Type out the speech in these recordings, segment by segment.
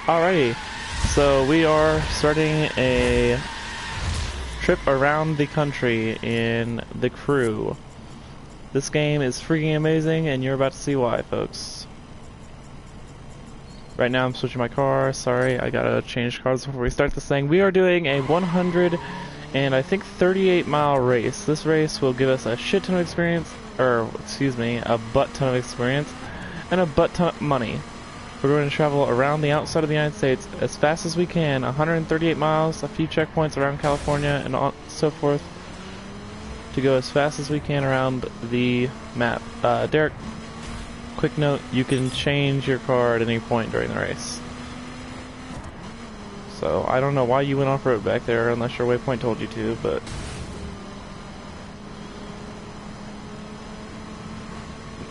Alrighty, so we are starting a trip around the country in The Crew. This game is freaking amazing, and you're about to see why, folks. Right now I'm switching my car. Sorry, I gotta change cars before we start this thing. We are doing a 100 and I think 38-mile race. This race will give us a shit ton of experience, or excuse me, a butt ton of experience, and a butt ton of money. We're going to travel around the outside of the United States as fast as we can, 138 miles, a few checkpoints around California, and so forth, to go as fast as we can around the map. Derek, quick note, you can change your car at any point during the race. So, I don't know why you went off-road back there, unless your waypoint told you to, but...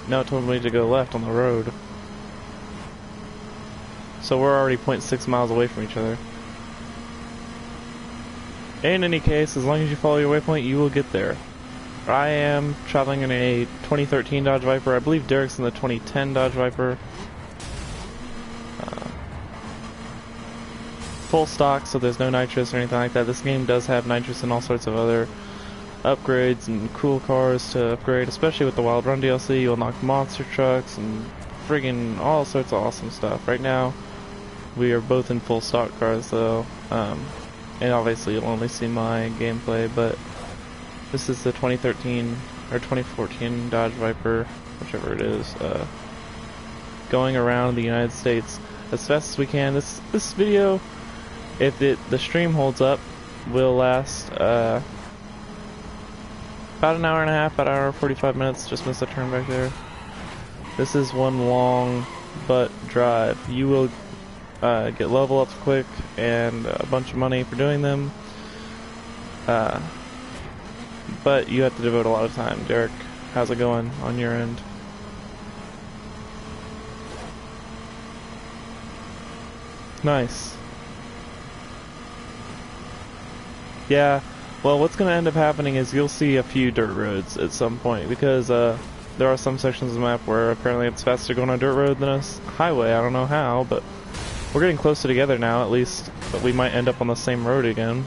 No, it told me to go left on the road. So we're already 0.6 miles away from each other. In any case, as long as you follow your waypoint, you will get there. I am traveling in a 2013 Dodge Viper. I believe Derek's in the 2010 Dodge Viper. Full stock, so there's no nitrous or anything like that. This game does have nitrous and all sorts of other upgrades and cool cars to upgrade, especially with the Wild Run DLC. You'll unlock monster trucks and friggin' all sorts of awesome stuff. Right now, we are both in full stock cars though, and obviously you'll only see my gameplay, but this is the 2013 or 2014 Dodge Viper, whichever it is, going around the United States as fast as we can. This video, if the stream holds up, will last about an hour and a half, about an hour and 45 minutes. Just missed a turn back there. This is one long butt drive. You will get level ups quick and a bunch of money for doing them. But you have to devote a lot of time. Derek, how's it going on your end? Nice. Yeah, well, what's going to end up happening is you'll see a few dirt roads at some point, because there are some sections of the map where apparently it's faster to go on a dirt road than a highway. I don't know how, but we're getting closer together now, at least. But we might end up on the same road again.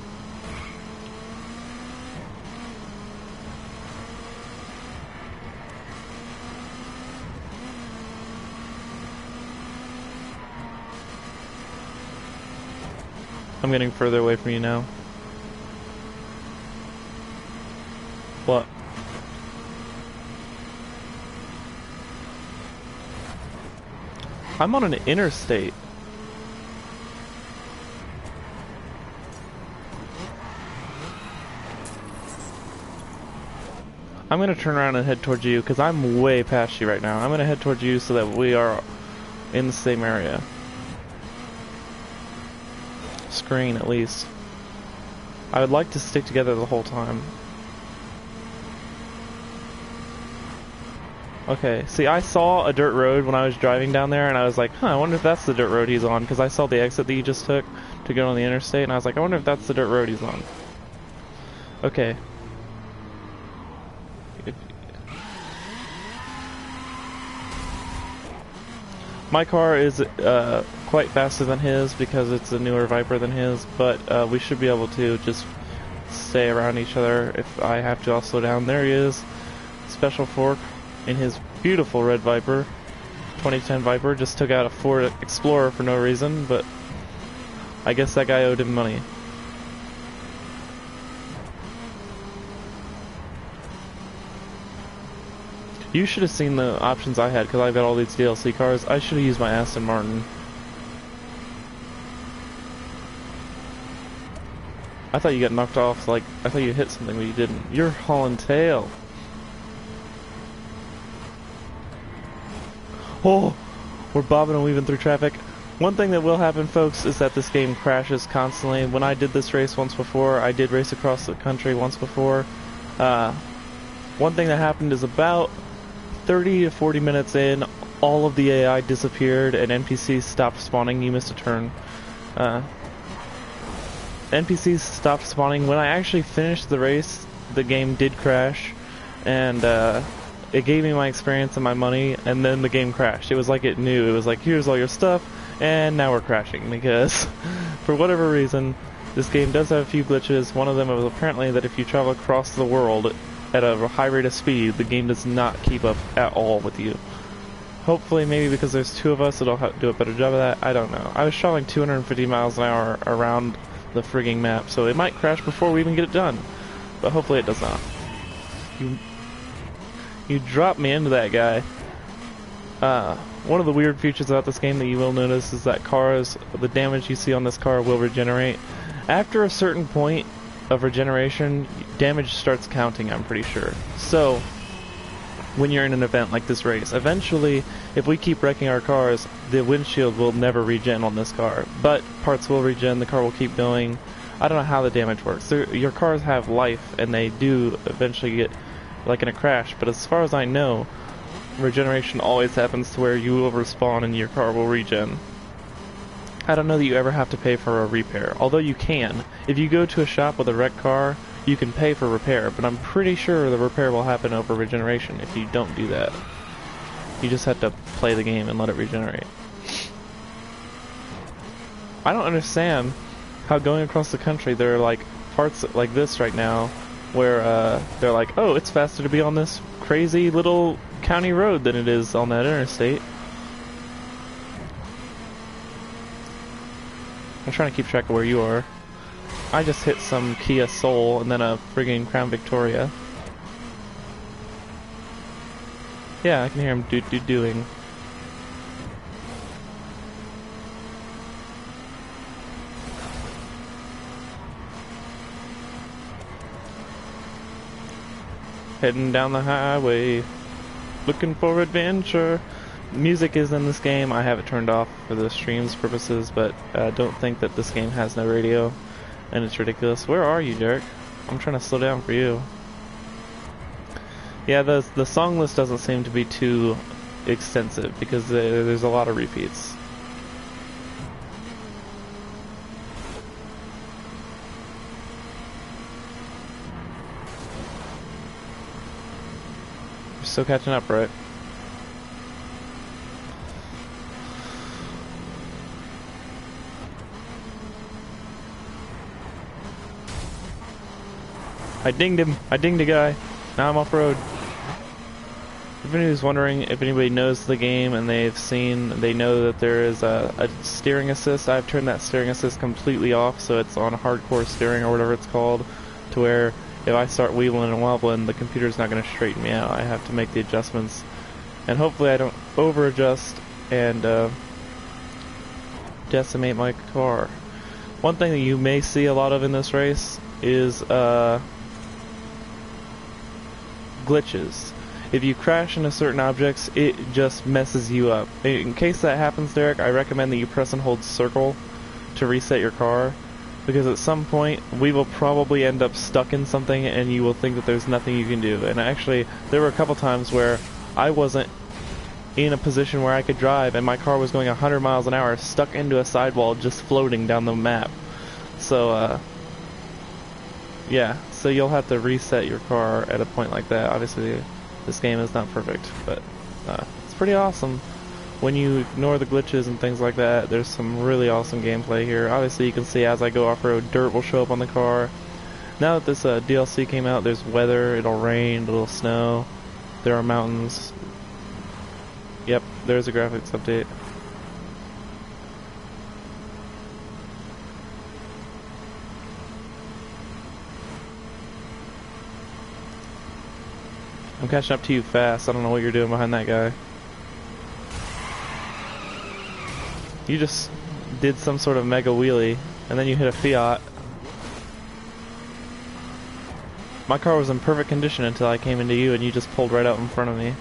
I'm getting further away from you now. What? I'm on an interstate. I'm gonna turn around and head towards you, because I'm way past you right now. I'm gonna head towards you so that we are in the same area. Screen, at least. I would like to stick together the whole time. Okay, see, I saw a dirt road when I was driving down there, and I was like, huh, I wonder if that's the dirt road he's on, because I saw the exit that you just took to go on the interstate, and I was like, I wonder if that's the dirt road he's on. Okay. My car is quite faster than his because it's a newer Viper than his, but we should be able to just stay around each other. If I have to, I'll slow down. There he is. Special fork in his beautiful red Viper. 2010 Viper. Just took out a Ford Explorer for no reason, but I guess that guy owed him money. You should have seen the options I had, because I've got all these DLC cars. I should have used my Aston Martin. I thought you got knocked off, like, I thought you hit something, but you didn't. You're hauling tail. Oh, we're bobbing and weaving through traffic. One thing that will happen, folks, is that this game crashes constantly. When I did this race once before, I did race across the country once before. One thing that happened is about 30 to 40 minutes in, all of the AI disappeared and NPCs stopped spawning. You missed a turn. NPCs stopped spawning. When I actually finished the race, the game did crash, and it gave me my experience and my money, and then the game crashed. It was like it knew. It was like, here's all your stuff, And now we're crashing because, for whatever reason, this game does have a few glitches. One of them is apparently that if you travel across the world at a high rate of speed, the game does not keep up at all with you. Hopefully, maybe because there's two of us, it'll do a better job of that. I don't know. I was traveling 250 miles an hour around the frigging map, so it might crash before we even get it done. But hopefully it does not. You dropped me into that guy. One of the weird features about this game that you will notice is that the damage you see on this car will regenerate. After a certain point of regeneration, damage starts counting, I'm pretty sure. So, when you're in an event like this race, eventually, if we keep wrecking our cars, the windshield will never regen on this car. But parts will regen, the car will keep going. I don't know how the damage works. Your cars have life, and they do eventually get, like in a crash, but as far as I know, regeneration always happens to where you will respawn and your car will regen. I don't know that you ever have to pay for a repair, although you can. If you go to a shop with a wrecked car, you can pay for repair, but I'm pretty sure the repair will happen over regeneration if you don't do that. You just have to play the game and let it regenerate. I don't understand how going across the country there are like parts like this right now where they're like, oh, it's faster to be on this crazy little county road than it is on that interstate. I'm trying to keep track of where you are. I just hit some Kia Soul and then a friggin' Crown Victoria. Yeah, I can hear him doing. Heading down the highway, looking for adventure. Music is in this game. I have it turned off for the stream's purposes, but I don't think that this game has no radio, and it's ridiculous. Where are you, Derek? I'm trying to slow down for you. Yeah, the song list doesn't seem to be too extensive because there's a lot of repeats. You're still catching up, right? I dinged him. I dinged a guy. Now I'm off-road. If anybody's wondering if anybody knows the game and they know that there is a steering assist, I've turned that steering assist completely off, so it's on hardcore steering or whatever it's called, to where if I start weebling and wobbling, the computer's not going to straighten me out. I have to make the adjustments. And hopefully I don't over-adjust and decimate my car. One thing that you may see a lot of in this race is glitches. If you crash into certain objects, it just messes you up. In case that happens, Derek, I recommend that you press and hold circle to reset your car, because at some point we will probably end up stuck in something and you will think that there's nothing you can do. And actually, there were a couple times where I wasn't in a position where I could drive and my car was going 100 miles an hour stuck into a sidewall just floating down the map. So yeah, so you'll have to reset your car at a point like that. Obviously, this game is not perfect, but it's pretty awesome. When you ignore the glitches and things like that, there's some really awesome gameplay here. Obviously, you can see as I go off-road, dirt will show up on the car. Now that this DLC came out, there's weather, it'll rain, it'll snow, there are mountains. Yep, there's a graphics update. I'm catching up to you fast. I don't know what you're doing behind that guy. You just did some sort of mega wheelie, and then you hit a Fiat. My car was in perfect condition until I came into you, and you just pulled right out in front of me.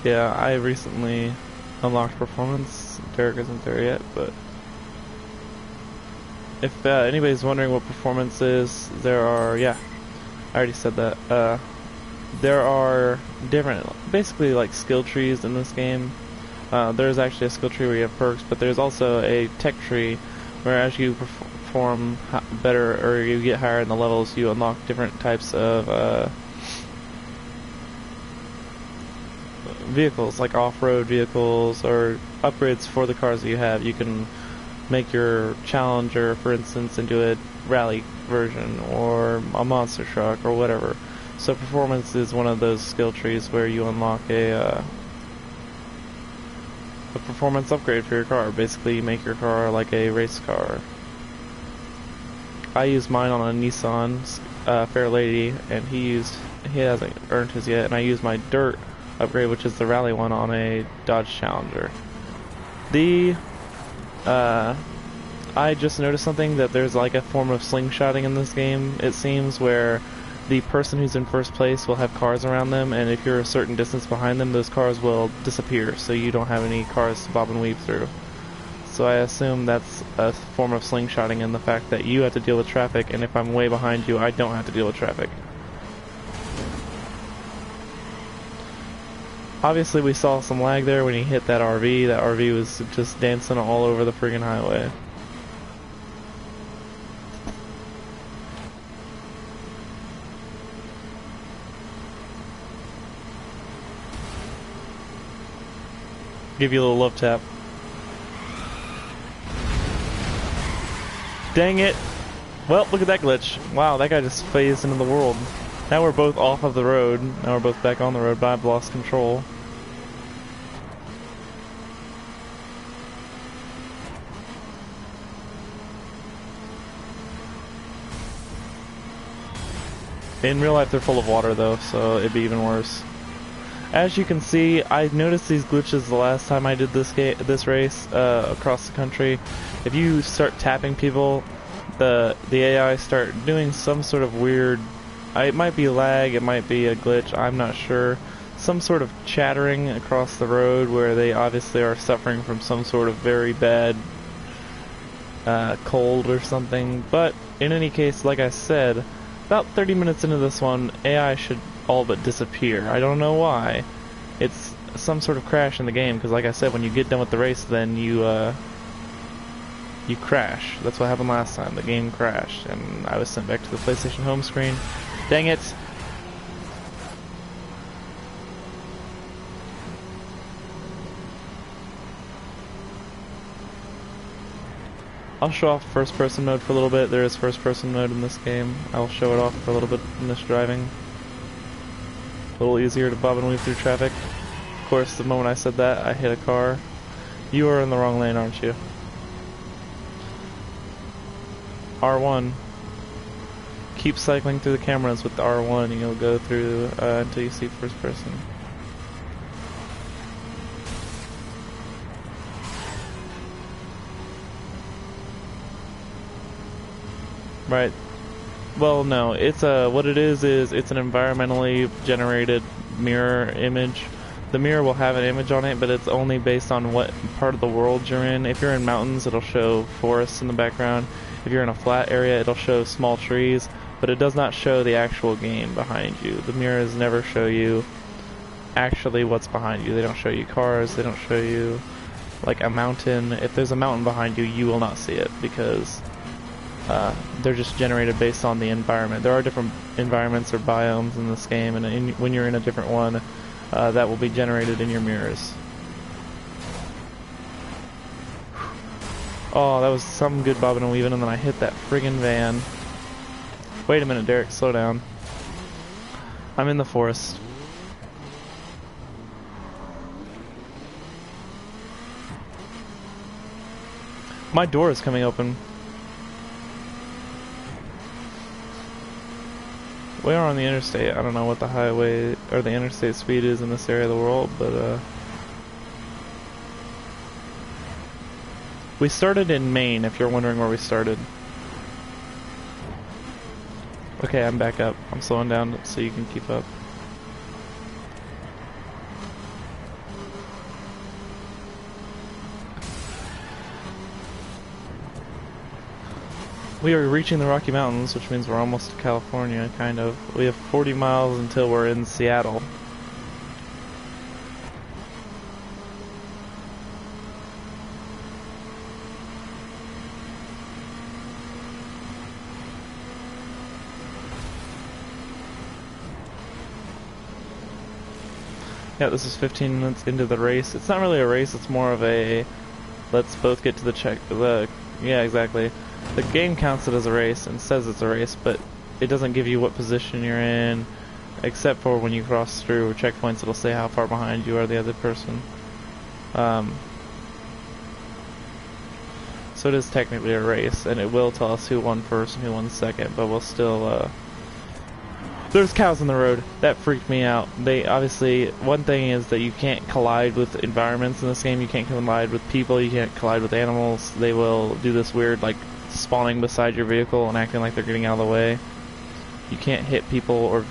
Yeah, I recently unlocked performance. Derek isn't there yet, but if anybody's wondering what performance is, there are, yeah, I already said that. There are different, basically like skill trees in this game. there's actually a skill tree where you have perks, but there's also a tech tree where as you perform better or you get higher in the levels, you unlock different types of vehicles, like off-road vehicles or upgrades for the cars that you have. You can make your Challenger, for instance, into a rally version or a monster truck or whatever. So performance is one of those skill trees where you unlock a performance upgrade for your car. Basically, you make your car like a race car. I used mine on a Nissan Fairlady, and he hasn't earned his yet, and I used my dirt upgrade, which is the rally one, on a Dodge Challenger. I just noticed something, that there's like a form of slingshotting in this game, it seems, where the person who's in first place will have cars around them, and if you're a certain distance behind them, those cars will disappear, so you don't have any cars to bob and weave through. So I assume that's a form of slingshotting in the fact that you have to deal with traffic, and if I'm way behind you, I don't have to deal with traffic. Obviously we saw some lag there when he hit that RV. That RV was just dancing all over the friggin' highway. Give you a little love tap. Dang it! Well, look at that glitch. Wow, that guy just phased into the world. Now we're both off of the road. Now we're both back on the road, but I've lost control. In real life, they're full of water, though, so it'd be even worse. As you can see, I noticed these glitches the last time I did this race across the country. If you start tapping people, the AI start doing some sort of weird... it might be lag, it might be a glitch, I'm not sure. Some sort of chattering across the road where they obviously are suffering from some sort of very bad cold or something. But in any case, like I said, about 30 minutes into this one, AI should all but disappear. I don't know why. It's some sort of crash in the game, because like I said, when you get done with the race, then you crash. That's what happened last time. The game crashed, and I was sent back to the PlayStation home screen. Dang it! I'll show off first-person mode for a little bit. There is first-person mode in this game. I'll show it off for a little bit in this driving. A little easier to bob and weave through traffic. Of course, the moment I said that, I hit a car. You are in the wrong lane, aren't you? R1. Keep cycling through the cameras with the R1 and you'll go through until you see first person. Right. Well, no, it's what it is it's an environmentally generated mirror image. The mirror will have an image on it, but it's only based on what part of the world you're in. If you're in mountains, it'll show forests in the background. If you're in a flat area, it'll show small trees, but it does not show the actual game behind you. The mirrors never show you actually what's behind you. They don't show you cars, they don't show you like a mountain. If there's a mountain behind you, you will not see it, because they're just generated based on the environment. There are different environments or biomes in this game, and when you're in a different one, that will be generated in your mirrors. Oh, that was some good bobbing and weaving, and then I hit that friggin' van. Wait a minute, Derek, slow down. I'm in the forest. My door is coming open. We are on the interstate. I don't know what the highway or the interstate speed is in this area of the world, but we started in Maine, if you're wondering where we started. Okay, I'm back up. I'm slowing down so you can keep up. We are reaching the Rocky Mountains, which means we're almost to California, kind of. We have 40 miles until we're in Seattle. Yeah, this is 15 minutes into the race. It's not really a race, it's more of a let's both get to the check. Yeah, exactly. The game counts it as a race and says it's a race, but it doesn't give you what position you're in, except for when you cross through checkpoints, it'll say how far behind you are the other person. So it is technically a race, and it will tell us who won first and who won second, but we'll still, there's cows in the road. That freaked me out. They, obviously, one thing is that you can't collide with environments in this game, you can't collide with people, you can't collide with animals. They will do this weird, like, spawning beside your vehicle and acting like they're getting out of the way. You can't hit people, or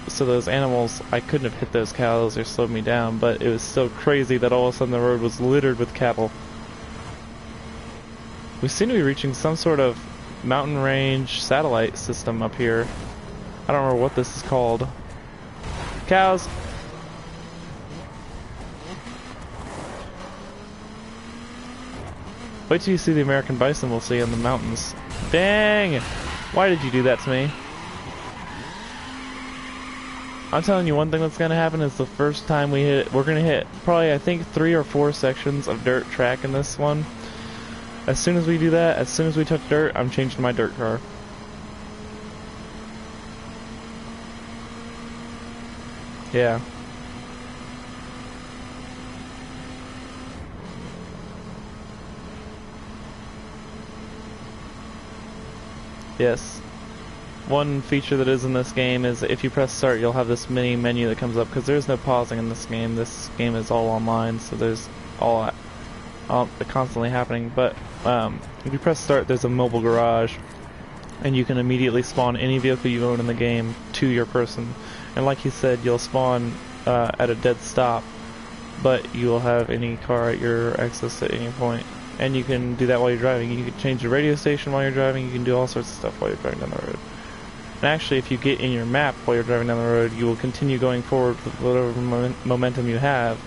so those animals, I couldn't have hit those cows or slowed me down, but it was still crazy that all of a sudden the road was littered with cattle. We seem to be reaching some sort of mountain range satellite system up here. I don't remember what this is called. Cows! Wait till you see the American bison we'll see in the mountains. Dang! Why did you do that to me? I'm telling you, one thing that's gonna happen is the first time we hit, we're gonna hit probably, I think, 3 or 4 sections of dirt track in this one. As soon as we do that, as soon as we touch dirt, I'm changing my dirt car. Yeah. Yes. One feature that is in this game is if you press start, you'll have this mini menu that comes up, because there's no pausing in this game. This game is all online, so there's all constantly happening. But if you press start, there's a mobile garage, and you can immediately spawn any vehicle you own in the game to your person. And like he said, you'll spawn at a dead stop, but you will have any car at your access at any point. And you can do that while you're driving. You can change the radio station while you're driving. You can do all sorts of stuff while you're driving down the road. And actually, if you get in your map while you're driving down the road, you will continue going forward with whatever momentum you have,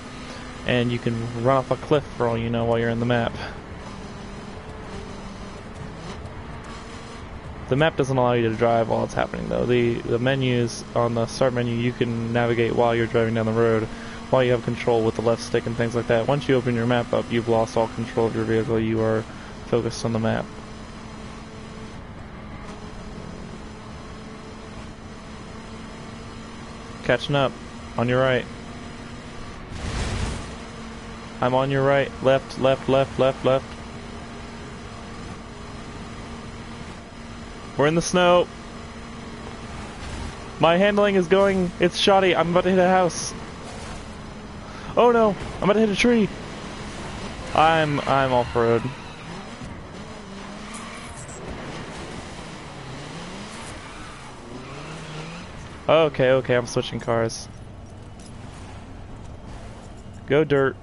and you can run off a cliff for all you know while you're in the map. The map doesn't allow you to drive while it's happening, though. The menus on the start menu, you can navigate while you're driving down the road, while you have control with the left stick and things like that. Once you open your map up, you've lost all control of your vehicle. You are focused on the map. Catching up. On your right. I'm on your right. Left, left, left, left, left. We're in the snow. My handling is going, it's shoddy. I'm about to hit a house. Oh no, I'm about to hit a tree. I'm off-road. Okay, I'm switching cars. Go dirt.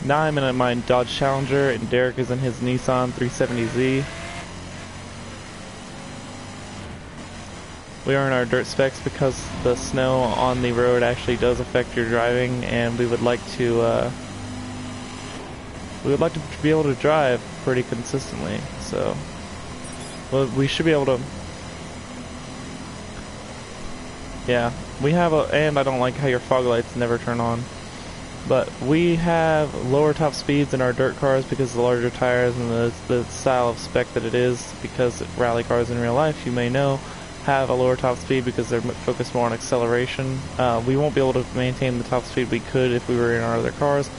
Now I'm in my Dodge Challenger and Derek is in his Nissan 370Z. We are in our dirt specs because the snow on the road actually does affect your driving, and we would like to be able to drive pretty consistently. So, well, we should be able to. Yeah, we have and I don't like how your fog lights never turn on. But we have lower top speeds in our dirt cars because of the larger tires and the style of spec that it is, because rally cars in real life, you may know, have a lower top speed because they're focused more on acceleration. We won't be able to maintain the top speed we could if we were in our other cars,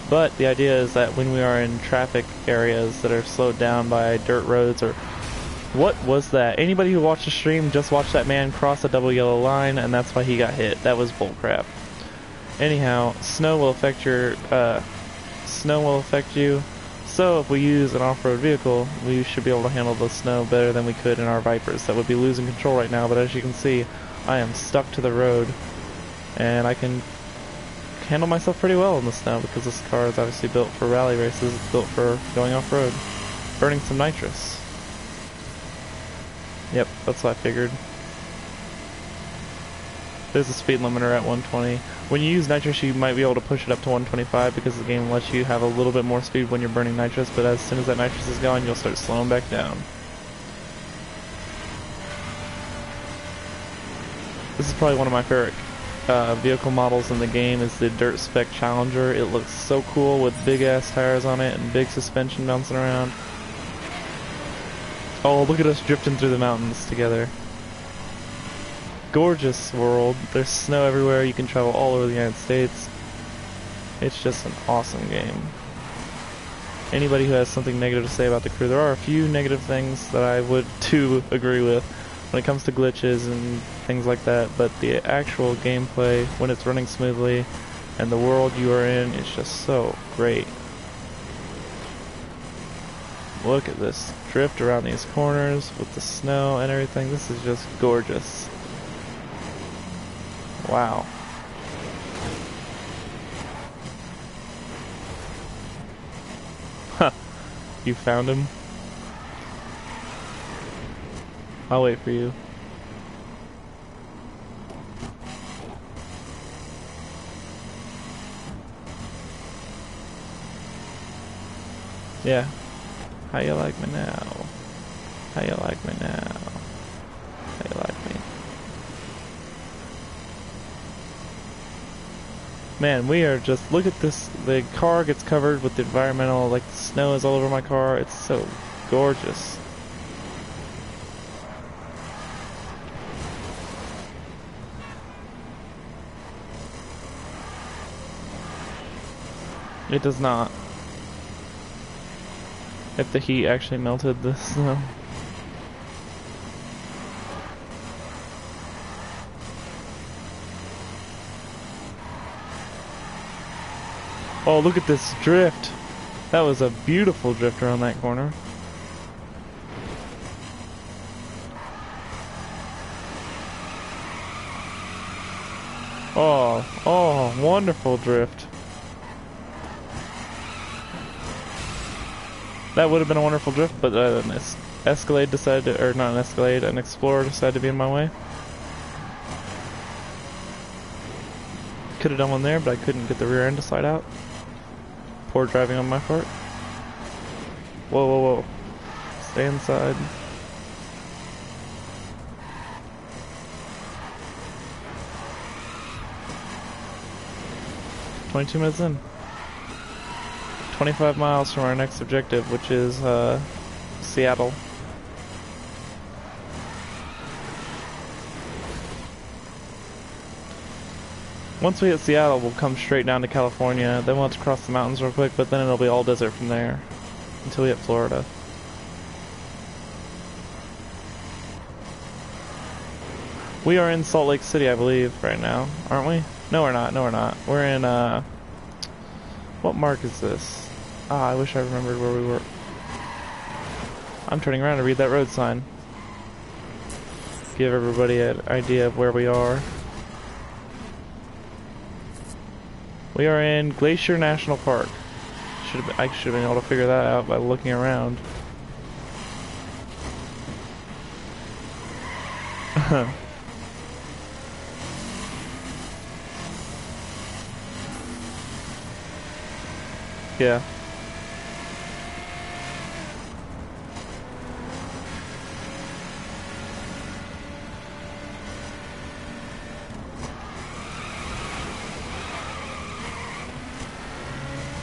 but the idea is that when we are in traffic areas that are slowed down by dirt roads or... What was that? Anybody who watched the stream just watched that man cross a double yellow line, and that's why he got hit. That was bullcrap. Anyhow, snow will affect you. So if we use an off-road vehicle, we should be able to handle the snow better than we could in our Vipers. That would be losing control right now, but as you can see, I am stuck to the road, and I can handle myself pretty well in the snow because this car is obviously built for rally races. It's built for going off-road, burning some nitrous. Yep, that's what I figured. There's a speed limiter at 120. When you use nitrous, you might be able to push it up to 125 because the game lets you have a little bit more speed when you're burning nitrous, but as soon as that nitrous is gone, you'll start slowing back down. This is probably one of my favorite vehicle models in the game is the Dirt Spec Challenger. It looks so cool with big ass tires on it and big suspension bouncing around. Oh, look at us drifting through the mountains together. Gorgeous world. There's snow everywhere. You can travel all over the United States. It's just an awesome game. Anybody who has something negative to say about the crew, there are a few negative things that I would too agree with when it comes to glitches and things like that, but the actual gameplay, when it's running smoothly, and the world you are in is just so great. Look at this drift around these corners with the snow and everything. This is just gorgeous. Wow. Huh. You found him? I'll wait for you. Yeah. How you like me now? How you like me now? How you like me? Man, we are just, look at this, the car gets covered with the environmental, like the snow is all over my car, it's so gorgeous. It does not. If the heat actually melted the snow. Oh, look at this drift. That was a beautiful drift around that corner. Oh, wonderful drift. That would have been a wonderful drift, but an Escalade decided to, or not an Escalade, an Explorer decided to be in my way. Could have done one there, but I couldn't get the rear end to slide out. Poor driving on my part. Whoa, whoa, whoa. Stay inside. "22 minutes in. 25 miles from our next objective, which is Seattle. Once we hit Seattle, we'll come straight down to California. Then we'll have to cross the mountains real quick, but then it'll be all desert from there until we hit Florida. We are in Salt Lake City, I believe, right now, aren't we? No, we're not. No, we're not. We're in, what mark is this? Ah, I wish I remembered where we were. I'm turning around to read that road sign. Give everybody an idea of where we are. We are in Glacier National Park. I should have been able to figure that out by looking around. Yeah.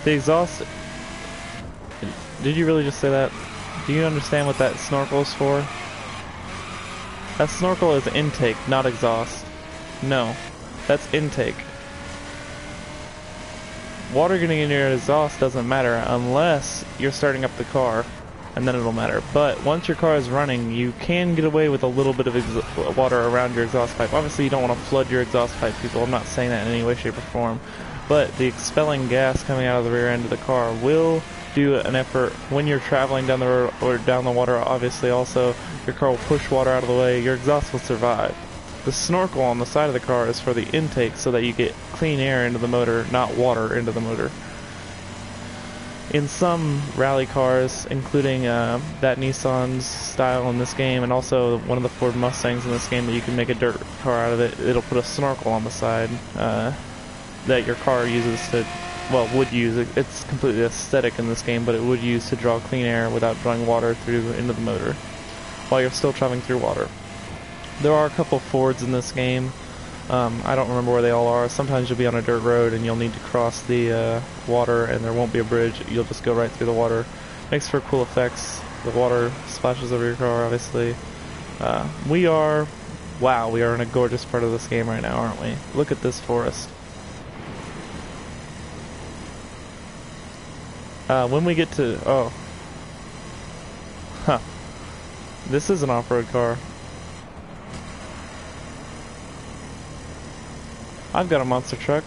The exhaust... Did you really just say that? Do you understand what that snorkel is for? That snorkel is intake, not exhaust. No, that's intake. Water getting in your exhaust doesn't matter unless you're starting up the car, and then it'll matter. But once your car is running, you can get away with a little bit of water around your exhaust pipe. Obviously, you don't want to flood your exhaust pipe, people. I'm not saying that in any way, shape, or form. But the expelling gas coming out of the rear end of the car will do an effort when you're traveling down the road or down the water. Obviously, also, your car will push water out of the way. Your exhaust will survive. The snorkel on the side of the car is for the intake so that you get clean air into the motor, not water into the motor. In some rally cars, including that Nissan's style in this game, and also one of the Ford Mustangs in this game that you can make a dirt car out of it, it'll put a snorkel on the side that your car uses to, well, would use. It's completely aesthetic in this game, but it would use to draw clean air without drawing water through into the motor while you're still traveling through water. There are a couple fords in this game. I don't remember where they all are. Sometimes you'll be on a dirt road and you'll need to cross the water and there won't be a bridge. You'll just go right through the water. Makes for cool effects. The water splashes over your car, obviously. We are in a gorgeous part of this game right now, aren't we? Look at this forest. When we get to... oh. Huh. This is an off-road car. I've got a monster truck.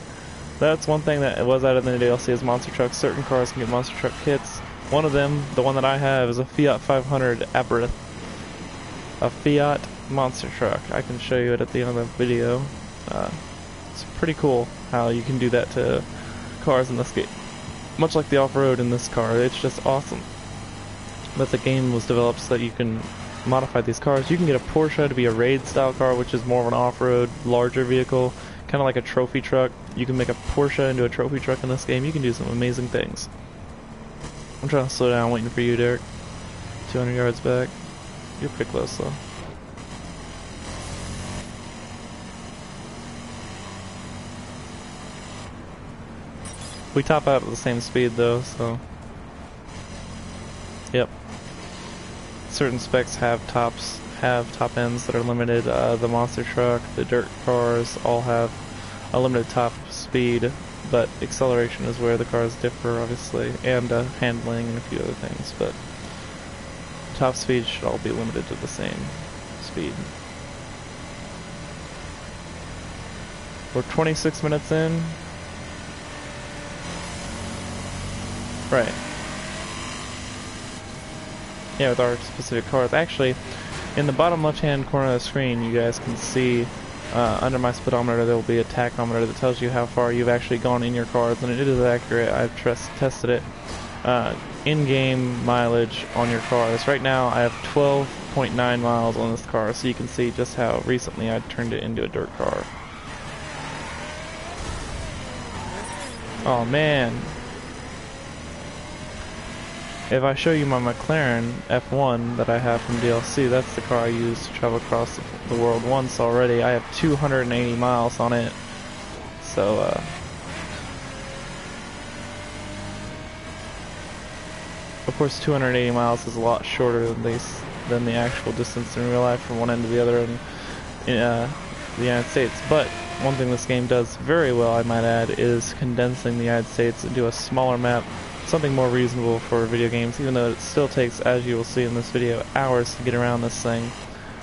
That's one thing that was added in the DLC is monster trucks. Certain cars can get monster truck kits. One of them, the one that I have, is a Fiat 500 Abarth. A Fiat monster truck. I can show you it at the end of the video. It's pretty cool how you can do that to cars in this game. Much like the off-road in this car, it's just awesome. But the game was developed so that you can modify these cars. You can get a Porsche to be a raid style car, which is more of an off-road, larger vehicle, kind of like a trophy truck. You can make a Porsche into a trophy truck in this game. You can do some amazing things. I'm trying to slow down, waiting for you, Derek. 200 yards back. You're pretty close, though. We top out at the same speed, though, so... yep. Certain specs have top ends that are limited. The monster truck, the dirt cars all have a limited top speed, but acceleration is where the cars differ, obviously, and handling and a few other things, but top speed should all be limited to the same speed. We're 26 minutes in. Right. Yeah, with our specific cars. Actually, in the bottom left-hand corner of the screen, you guys can see under my speedometer there will be a tachometer that tells you how far you've actually gone in your cars, and it is accurate. I've tested it. In-game mileage on your cars. Right now, I have 12.9 miles on this car, so you can see just how recently I turned it into a dirt car. Oh man. If I show you my McLaren F1 that I have from DLC, that's the car I used to travel across the world once already. I have 280 miles on it. So, of course 280 miles is a lot shorter than the actual distance in real life from one end to the other in the United States. But one thing this game does very well, I might add, is condensing the United States into a smaller map. Something more reasonable for video games, even though it still takes, as you will see in this video, hours to get around this thing.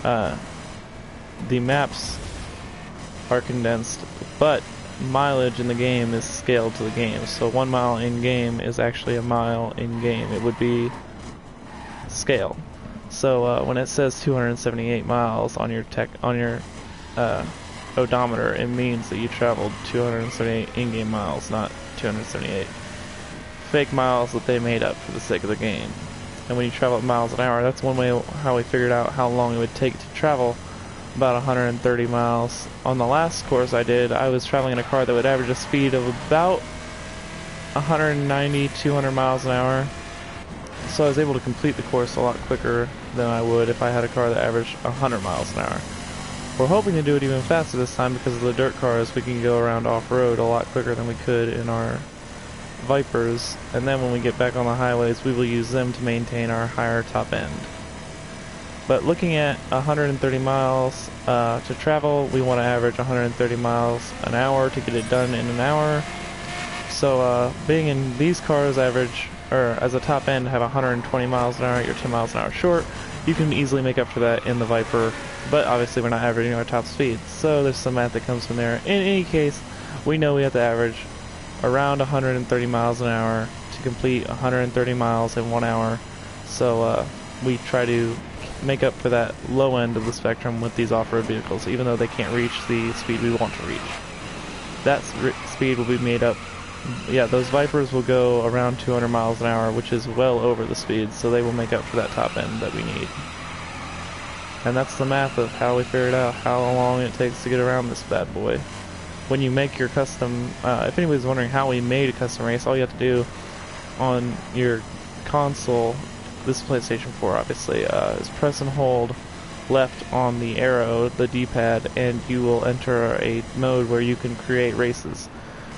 The maps are condensed, but mileage in the game is scaled to the game. So 1 mile in game is actually a mile in game. It would be scale. So when it says 278 miles on your odometer, it means that you traveled 278 in-game miles, not 278 fake miles that they made up for the sake of the game. And when you travel at miles an hour, that's one way how we figured out how long it would take to travel about 130 miles. On the last course I did, I was traveling in a car that would average a speed of about 190, 200 miles an hour. So I was able to complete the course a lot quicker than I would if I had a car that averaged 100 miles an hour. We're hoping to do it even faster this time because of the dirt cars. We can go around off-road a lot quicker than we could in our Vipers, and then when we get back on the highways we will use them to maintain our higher top end. But looking at 130 miles to travel, we want to average 130 miles an hour to get it done in an hour. So being in these cars average, or as a top end, have 120 miles an hour, you're 10 miles an hour short. You can easily make up for that in the Viper, but obviously we're not averaging our top speed, so there's some math that comes from there. In any case, we know we have to average around 130 miles an hour to complete 130 miles in 1 hour. So we try to make up for that low end of the spectrum with these off-road vehicles, even though they can't reach the speed we want to reach. That speed will be made up. Yeah, those Vipers will go around 200 miles an hour, which is well over the speed, so they will make up for that top end that we need. And that's the math of how we figured out how long it takes to get around this bad boy. When you make your custom, if anybody's wondering how we made a custom race, all you have to do on your console, this is PlayStation 4 obviously, is press and hold left on the arrow, the D-pad, and you will enter a mode where you can create races.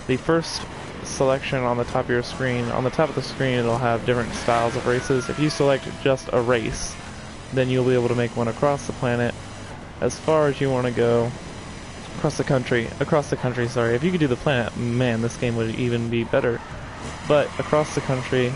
The first selection on the top of your screen, on the top of the screen it'll have different styles of races. If you select just a race, then you'll be able to make one across the planet as far as you want to go. Across the country, sorry. If you could do the planet, man, this game would even be better. But across the country,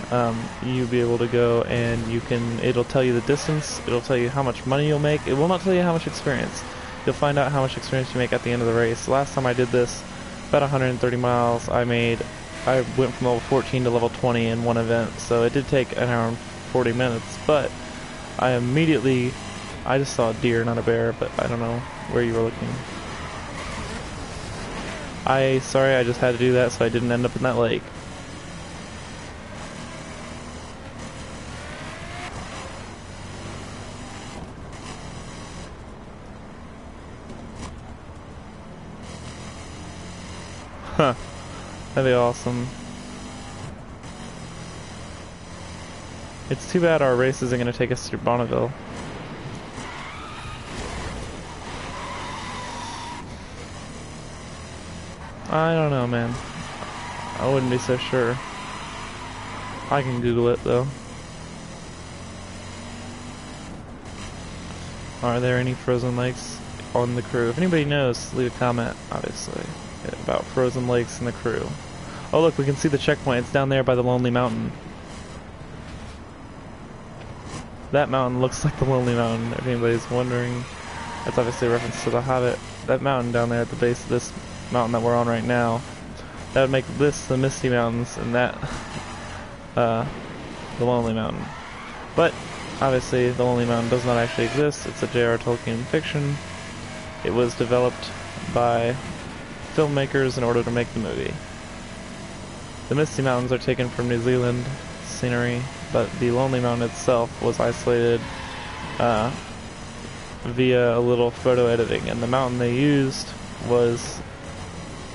you'll be able to go and it'll tell you the distance, it'll tell you how much money you'll make. It will not tell you how much experience. You'll find out how much experience you make at the end of the race. Last time I did this, about 130 miles, I went from level 14 to level 20 in one event, so it did take an hour and 40 minutes, but I just saw a deer, not a bear, but I don't know where you were looking. Sorry, I just had to do that so I didn't end up in that lake. Huh. That'd be awesome. It's too bad our race isn't going to take us through Bonneville. I don't know, man. I wouldn't be so sure. I can Google it, though. Are there any frozen lakes on the crew? If anybody knows, leave a comment, obviously, about frozen lakes and the crew. Oh look, we can see the checkpoint. It's down there by the Lonely Mountain. That mountain looks like the Lonely Mountain, if anybody's wondering. That's obviously a reference to The Hobbit. That mountain down there at the base of this mountain that we're on right now, that would make this the Misty Mountains, and that the Lonely Mountain. But obviously the Lonely Mountain does not actually exist. It's a J.R. Tolkien fiction. It was developed by filmmakers in order to make the movie. The Misty Mountains are taken from New Zealand scenery, but the Lonely Mountain itself was isolated via a little photo editing, and the mountain they used was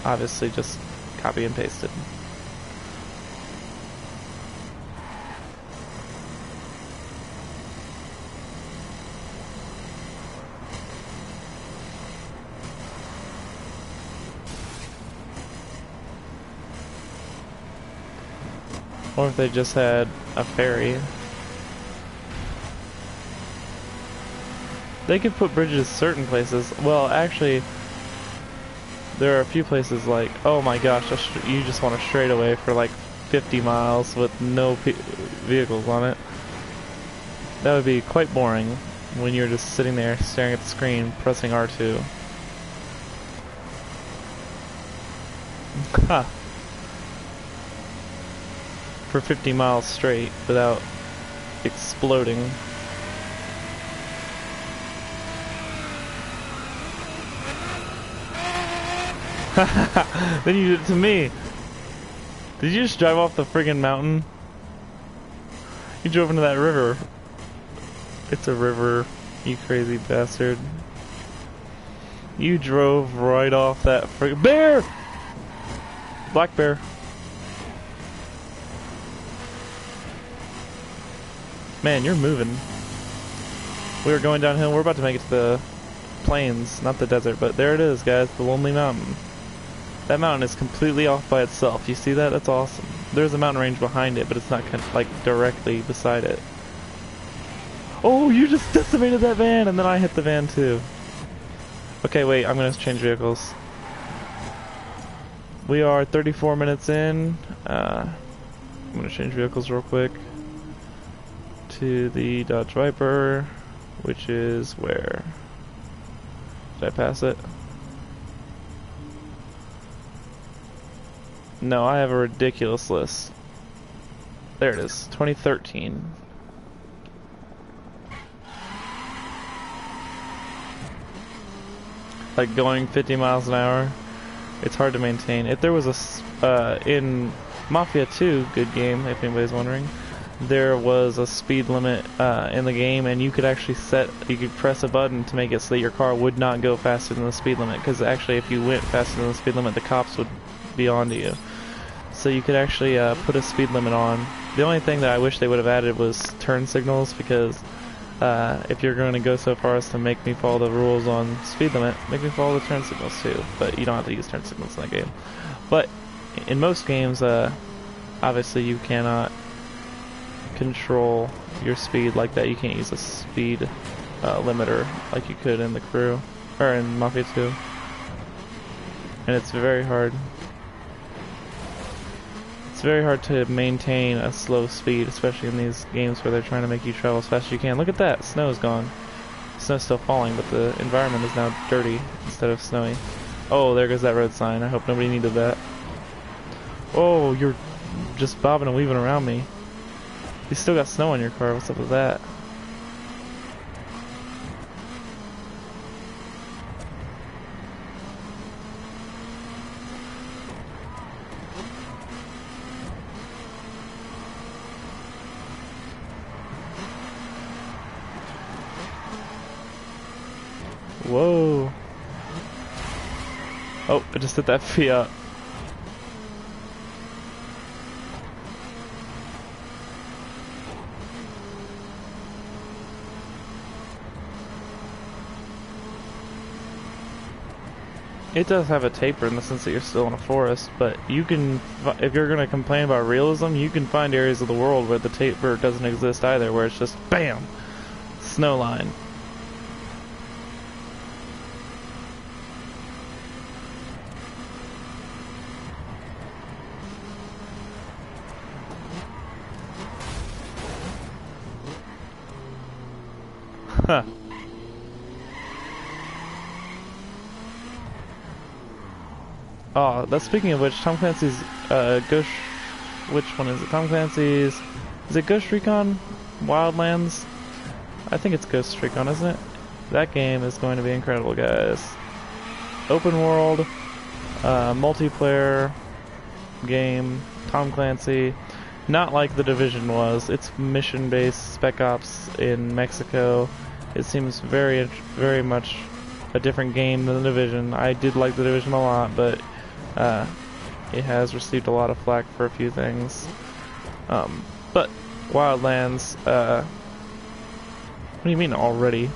obviously just copy and pasted. Or if they just had a ferry. They could put bridges certain places. Well, actually, there are a few places like, oh my gosh, you just want a straightaway for like 50 miles with no vehicles on it. That would be quite boring when you're just sitting there staring at the screen, pressing R2. Ha! For 50 miles straight without exploding. Then you did it to me. Did you just drive off the friggin' mountain? You drove into that river. It's a river, you crazy bastard. You drove right off that friggin' bear! Black bear. Man, you're moving. We were going downhill. We're about to make it to the plains, not the desert, but there it is, guys, the Lonely Mountain. That mountain is completely off by itself. You see that? That's awesome. There's a mountain range behind it, but it's not like directly beside it. Oh, you just decimated that van, and then I hit the van too. Okay, wait, I'm gonna change vehicles. We are 34 minutes in. I'm gonna change vehicles real quick to the Dodge Viper, which is where? Did I pass it? No, I have a ridiculous list. There it is, 2013. Like going 50 miles an hour, it's hard to maintain. If there was a, in Mafia 2, good game, if anybody's wondering, there was a speed limit in the game, and you could actually you could press a button to make it so that your car would not go faster than the speed limit, because actually if you went faster than the speed limit, the cops would be onto you. So you could actually put a speed limit on. The only thing that I wish they would have added was turn signals, because if you're going to go so far as to make me follow the rules on speed limit, make me follow the turn signals too. But you don't have to use turn signals in that game. But in most games, obviously you cannot control your speed like that. You can't use a speed limiter like you could in the Crew or in Mafia 2, and it's very hard. It's very hard to maintain a slow speed, especially in these games where they're trying to make you travel as fast as you can. Look at that, snow's gone. Snow's still falling, but the environment is now dirty instead of snowy. Oh, there goes that road sign. I hope nobody needed that. Oh, you're just bobbing and weaving around me. You still got snow on your car. What's up with that? Whoa. Oh, I just hit that Fiat. It does have a taper in the sense that you're still in a forest, but you can, if you're going to complain about realism, you can find areas of the world where the taper doesn't exist either, where it's just BAM! Snow line. Huh. Oh, that's speaking of which, Tom Clancy's Ghost. Which one is it? Tom Clancy's. Is it Ghost Recon Wildlands? I think it's Ghost Recon, isn't it? That game is going to be incredible, guys. Open world, multiplayer game, Tom Clancy. Not like The Division was. It's mission-based Spec Ops in Mexico. It seems very, very much a different game than The Division. I did like The Division a lot, but it has received a lot of flack for a few things. But Wildlands, what do you mean already?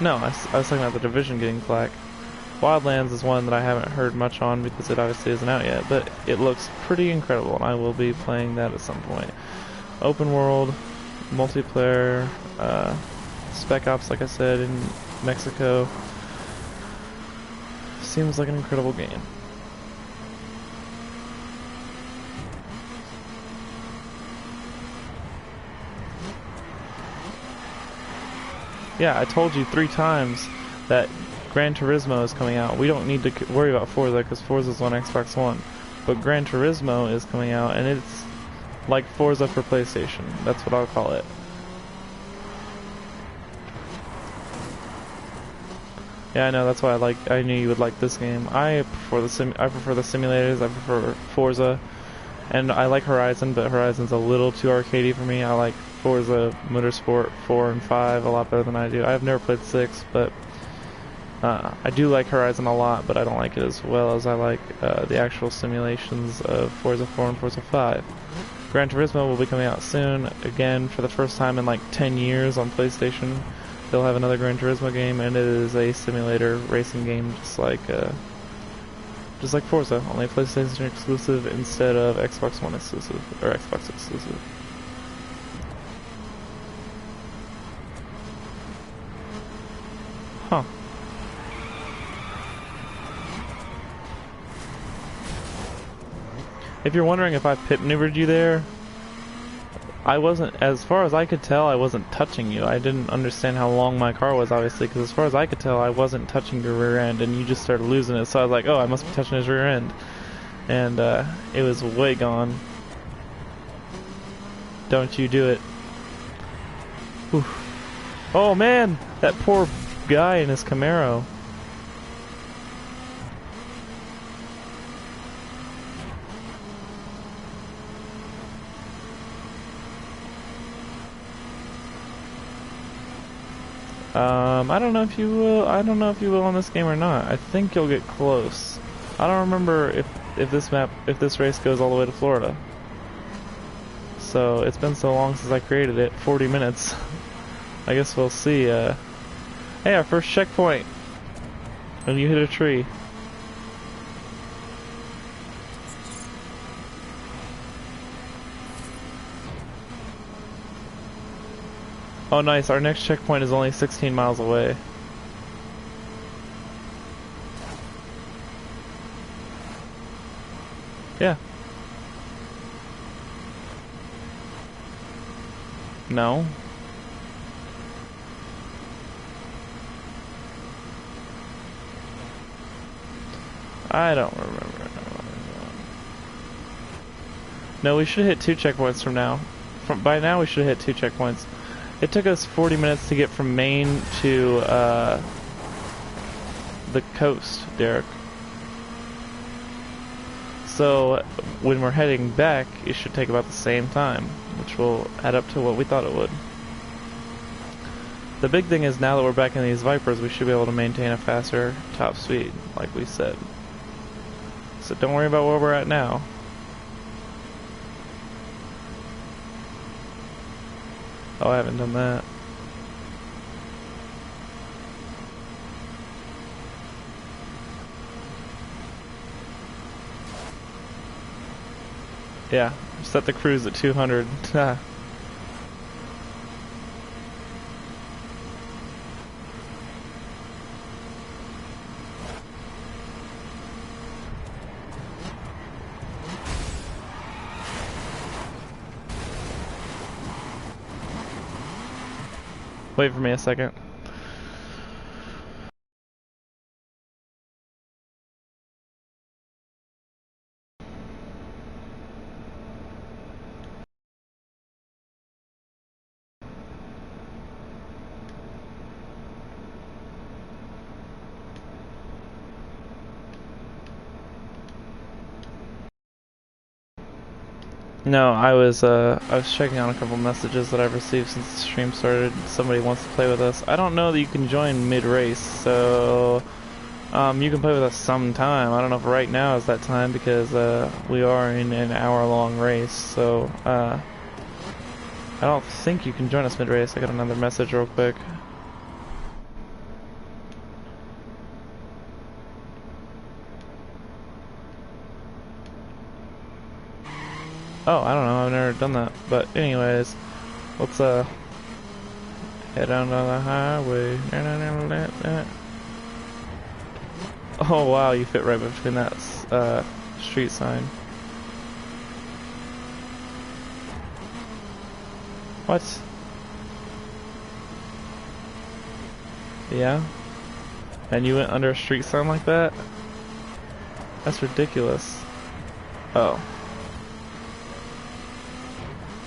No, I was talking about The Division getting flack. Wildlands is one that I haven't heard much on because it obviously isn't out yet, but it looks pretty incredible, and I will be playing that at some point. Open world, multiplayer, Spec Ops, like I said, in Mexico. Seems like an incredible game. Yeah, I told you 3 times that Gran Turismo is coming out. We don't need to worry about Forza because Forza's on Xbox One. But Gran Turismo is coming out, and it's like Forza for PlayStation. That's what I'll call it. Yeah, I know. That's why I knew you would like this game. I prefer the simulators. I prefer Forza, and I like Horizon, but Horizon's a little too arcadey for me. I like Forza Motorsport 4 and 5 a lot better than I do. I've never played 6, but I do like Horizon a lot, but I don't like it as well as I like the actual simulations of Forza 4 and Forza 5. Gran Turismo will be coming out soon, again for the first time in like 10 years on PlayStation. They'll have another Gran Turismo game, and it is a simulator racing game just like Forza, only PlayStation exclusive instead of Xbox One exclusive, or Xbox exclusive. Huh. If you're wondering if I pit maneuvered you there, I wasn't, as far as I could tell, I wasn't touching you. I didn't understand how long my car was, obviously, because as far as I could tell, I wasn't touching your rear end, and you just started losing it, so I was like, oh, I must be touching his rear end. And it was way gone. Don't you do it. Whew. Oh man, that poor guy in his Camaro. I don't know if you will. I don't know if you will on this game or not. I think you'll get close. I don't remember if this race goes all the way to Florida. So it's been so long since I created it, 40 minutes. I guess we'll see. Hey, our first checkpoint. And you hit a tree. Oh nice, our next checkpoint is only 16 miles away. Yeah. No. I don't remember. No, we should hit 2 checkpoints from now. By now we should have hit 2 checkpoints. It took us 40 minutes to get from Maine to the coast, Derek. So when we're heading back, it should take about the same time, which will add up to what we thought it would. The big thing is now that we're back in these Vipers, we should be able to maintain a faster top speed, like we said. So don't worry about where we're at now. Oh, I haven't done that. Yeah, set the cruise at 200. Wait for me a second. No, I was checking on a couple messages that I've received since the stream started. Somebody wants to play with us. I don't know that you can join mid-race, so you can play with us sometime. I don't know if right now is that time because we are in an hour-long race. So I don't think you can join us mid-race. I got another message real quick. Oh, I don't know, I've never done that. But anyways, let's head on the highway. Oh wow, you fit right between that street sign. What? Yeah? And you went under a street sign like that? That's ridiculous. Oh.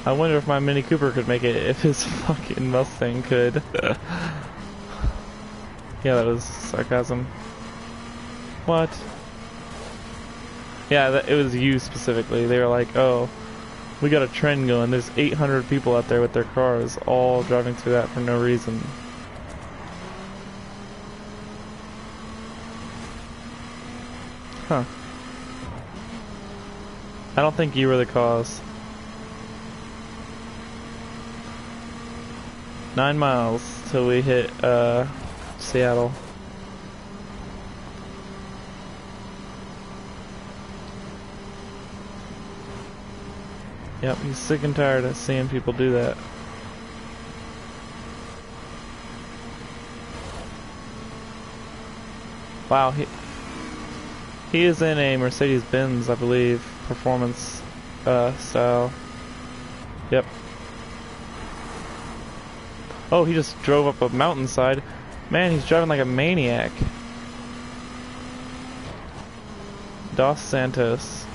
I wonder if my Mini Cooper could make it if his fucking Mustang could. Yeah, that was sarcasm. What? Yeah, it was you specifically. They were like, oh, we got a trend going. There's 800 people out there with their cars, all driving through that for no reason. Huh. I don't think you were the cause. 9 miles till we hit Seattle. Yep, he's sick and tired of seeing people do that. Wow, he is in a Mercedes-Benz, I believe, performance style. Yep. Oh, he just drove up a mountainside. Man, he's driving like a maniac. Dos Santos.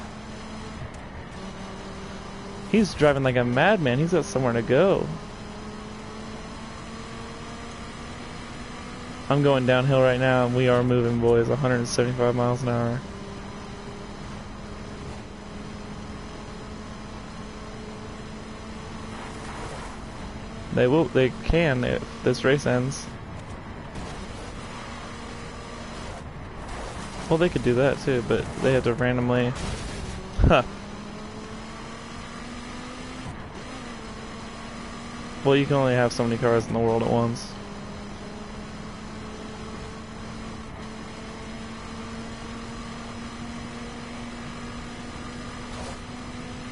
He's driving like a madman. He's got somewhere to go. I'm going downhill right now, and we are moving, boys. 175 miles an hour. They can if this race ends. Well, they could do that too, but they have to randomly... Huh. Well, you can only have so many cars in the world at once.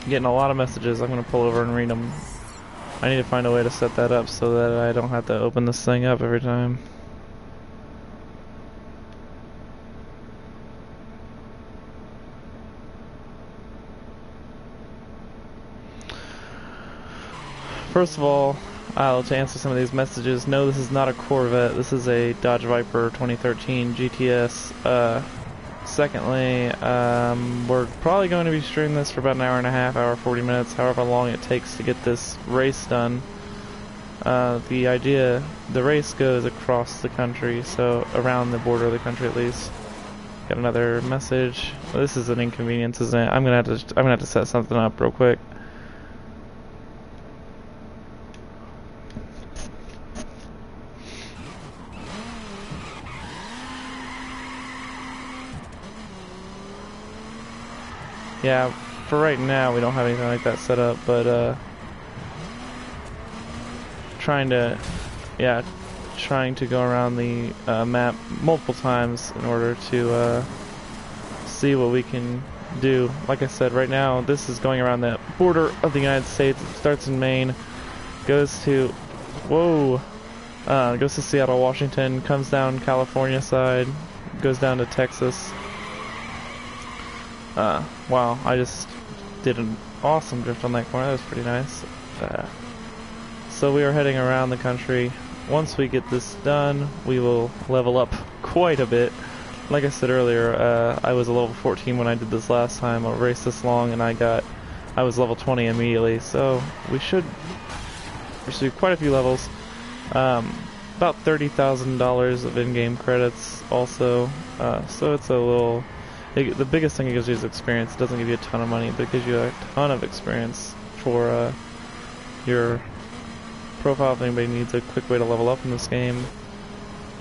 Getting a lot of messages. I'm gonna pull over and read them. I need to find a way to set that up so that I don't have to open this thing up every time. First of all, to answer some of these messages, no, this is not a Corvette. This is a Dodge Viper 2013 GTS. Secondly, we're probably going to be streaming this for about an hour and a half, hour 40 minutes, however long it takes to get this race done. The race goes across the country, so around the border of the country at least. Got another message. This is an inconvenience, isn't it? I'm gonna have to set something up real quick. Yeah, for right now we don't have anything like that set up, but trying to go around the map multiple times in order to see what we can do. Like I said, right now this is going around the border of the United States. It starts in Maine, goes to goes to Seattle, Washington, comes down California side, goes down to Texas. Wow, I just did an awesome drift on that corner. That was pretty nice. So we are heading around the country. Once we get this done, we will level up quite a bit. Like I said earlier, I was a level 14 when I did this last time. I raced this long and I was level 20 immediately. So we should pursue quite a few levels. About $30,000 of in-game credits also. So it's a little... the biggest thing it gives you is experience. It doesn't give you a ton of money, but it gives you a ton of experience for your profile. If anybody needs a quick way to level up in this game,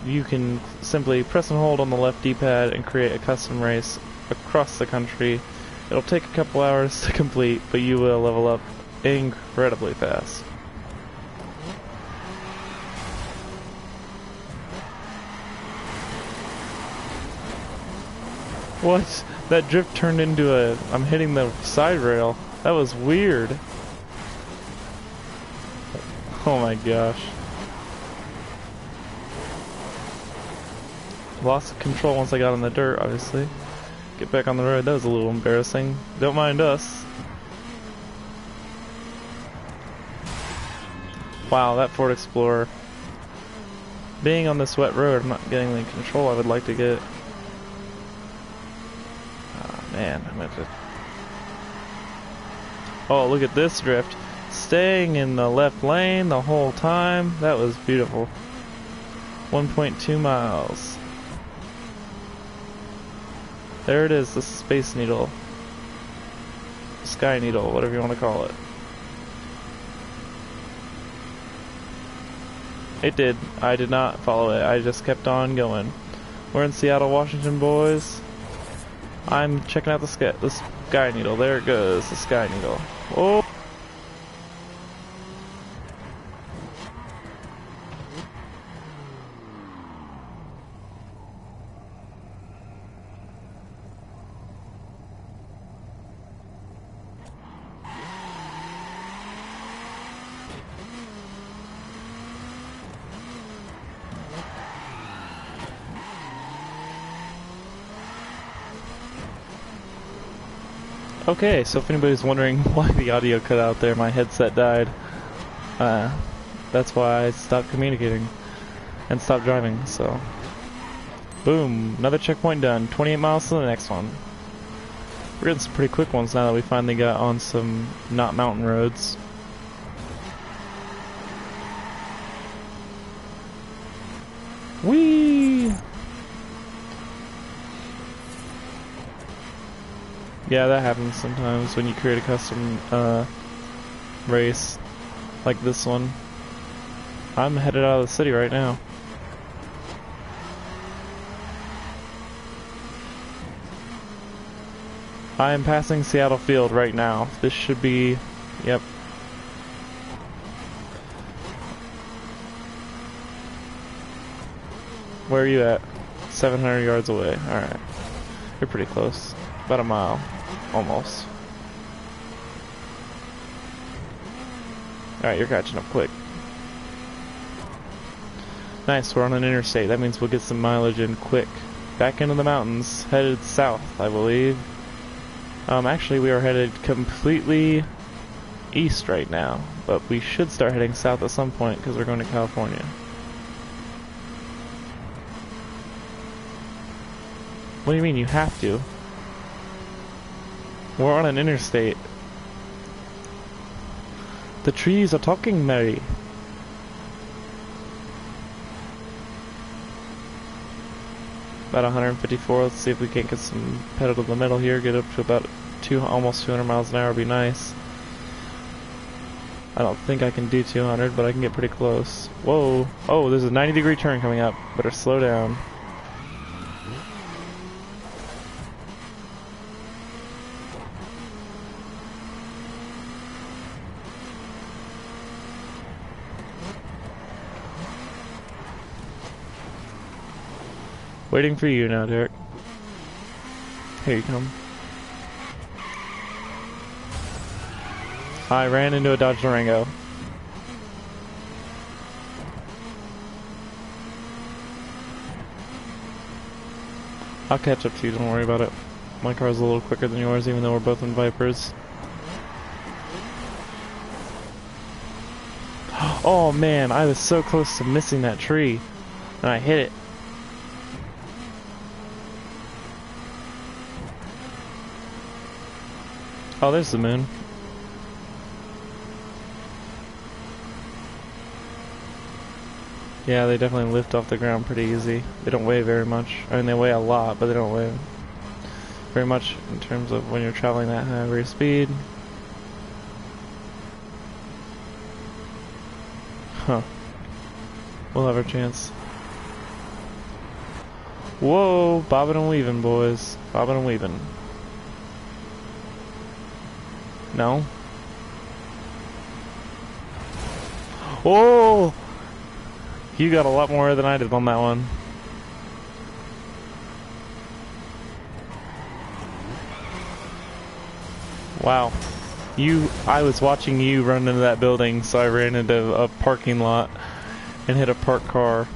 you can simply press and hold on the left D-pad and create a custom race across the country. It'll take a couple hours to complete, but you will level up incredibly fast. What? That drift turned into I'm hitting the side rail. That was weird. Oh my gosh. Lost control once I got on the dirt, obviously. Get back on the road. That was a little embarrassing. Don't mind us. Wow, that Ford Explorer. Being on this wet road, I'm not getting the control I would like to get. Man, I'm gonna have to... Oh, look at this drift. Staying in the left lane the whole time. That was beautiful. 1.2 miles. There it is, the Space Needle. Sky Needle, whatever you want to call it. It did. I did not follow it. I just kept on going. We're in Seattle, Washington, boys. I'm checking out the Sky Needle. There it goes, the Sky Needle. Oh! Okay, so if anybody's wondering why the audio cut out there, my headset died. That's why I stopped communicating and stopped driving, so... Boom, another checkpoint done. 28 miles to the next one. We're getting some pretty quick ones now that we finally got on some not mountain roads. Whee! Yeah, that happens sometimes when you create a custom race like this one. I'm headed out of the city right now. I am passing Seattle Field right now. This should be... Yep. Where are you at? 700 yards away. Alright. You're pretty close. About a mile. Almost. Alright, you're catching up quick. Nice, we're on an interstate. That means we'll get some mileage in quick. Back into the mountains. Headed south, I believe. Actually, we are headed completely east right now. But we should start heading south at some point because we're going to California. What do you mean you have to? We're on an interstate. The trees are talking, Mary. About 154. Let's see if we can't get some pedal to the metal here. Get up to about almost 200 miles an hour. Would be nice. I don't think I can do 200, but I can get pretty close. Whoa! Oh, there's a 90-degree turn coming up. Better slow down. Waiting for you now, Derek. Here you come. I ran into a Dodge Durango. I'll catch up to you, don't worry about it. My car's a little quicker than yours, even though we're both in Vipers. Oh man, I was so close to missing that tree. And I hit it. Oh, there's the moon. Yeah, they definitely lift off the ground pretty easy. They don't weigh very much. I mean, they weigh a lot, but they don't weigh very much in terms of when you're traveling that high rate of speed. Huh. We'll have our chance. Whoa, bobbing and weaving, boys. Bobbing and weaving. No? Oh! You got a lot more than I did on that one. Wow. I was watching you run into that building, so I ran into a parking lot and hit a parked car.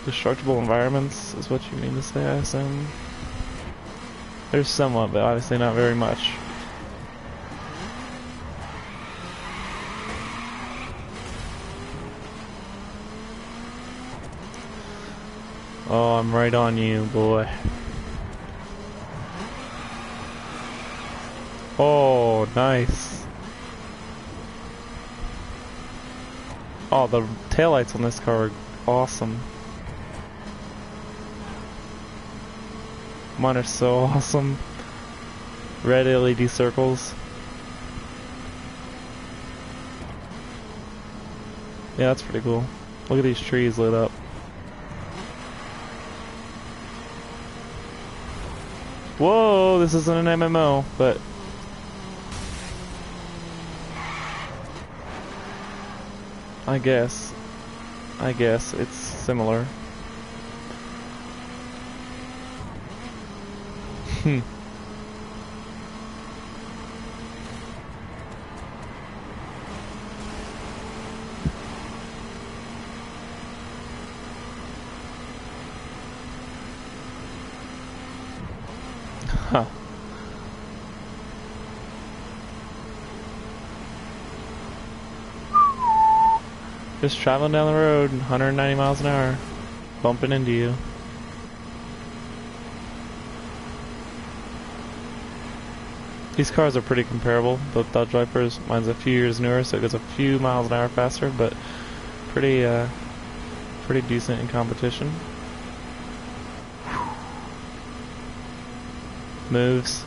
Destructible environments is what you mean to say, I assume. There's somewhat, but obviously not very much. Oh, I'm right on you, boy. Oh, nice. Oh, the taillights on this car are awesome. Mine are so awesome. Red LED circles. Yeah, that's pretty cool. Look at these trees lit up. Whoa, this isn't an MMO, but... I guess it's similar. Huh. Just traveling down the road, 190 miles an hour, bumping into you. These cars are pretty comparable, both Dodge Vipers. Mine's a few years newer, so it goes a few miles an hour faster, but pretty decent in competition. Moves.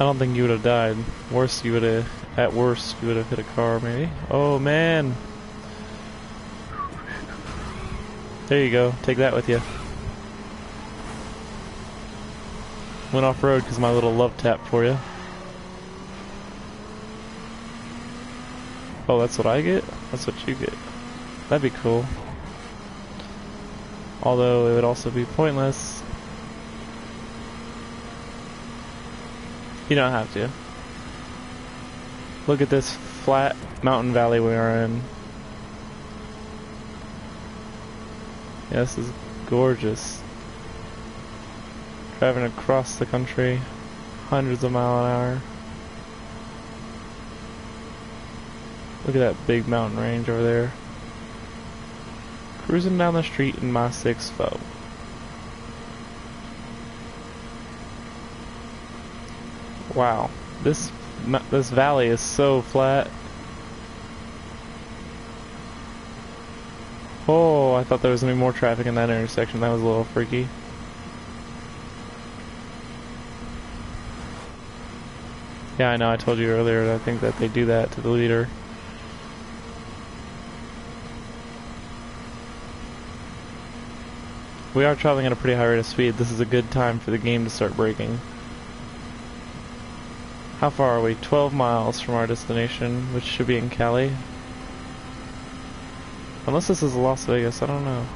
don't think you would have died. Worst, you would have, at worst, you would have hit a car, maybe. Oh man. There you go. Take that with you. Went off road because my little love tap for you. Oh, that's what I get? That's what you get. That'd be cool. Although it would also be pointless. You don't have to. Look at this flat mountain valley we are in. Yeah, this is gorgeous. Driving across the country, hundreds of miles an hour. Look at that big mountain range over there. Cruising down the street in my 6.4. Wow, this valley is so flat. Oh, I thought there was gonna be more traffic in that intersection. That was a little freaky. Yeah, I know. I told you earlier that I think that they do that to the leader. We are traveling at a pretty high rate of speed. This is a good time for the game to start braking. How far are we? 12 miles from our destination, which should be in Cali. Unless this is Las Vegas, I don't know.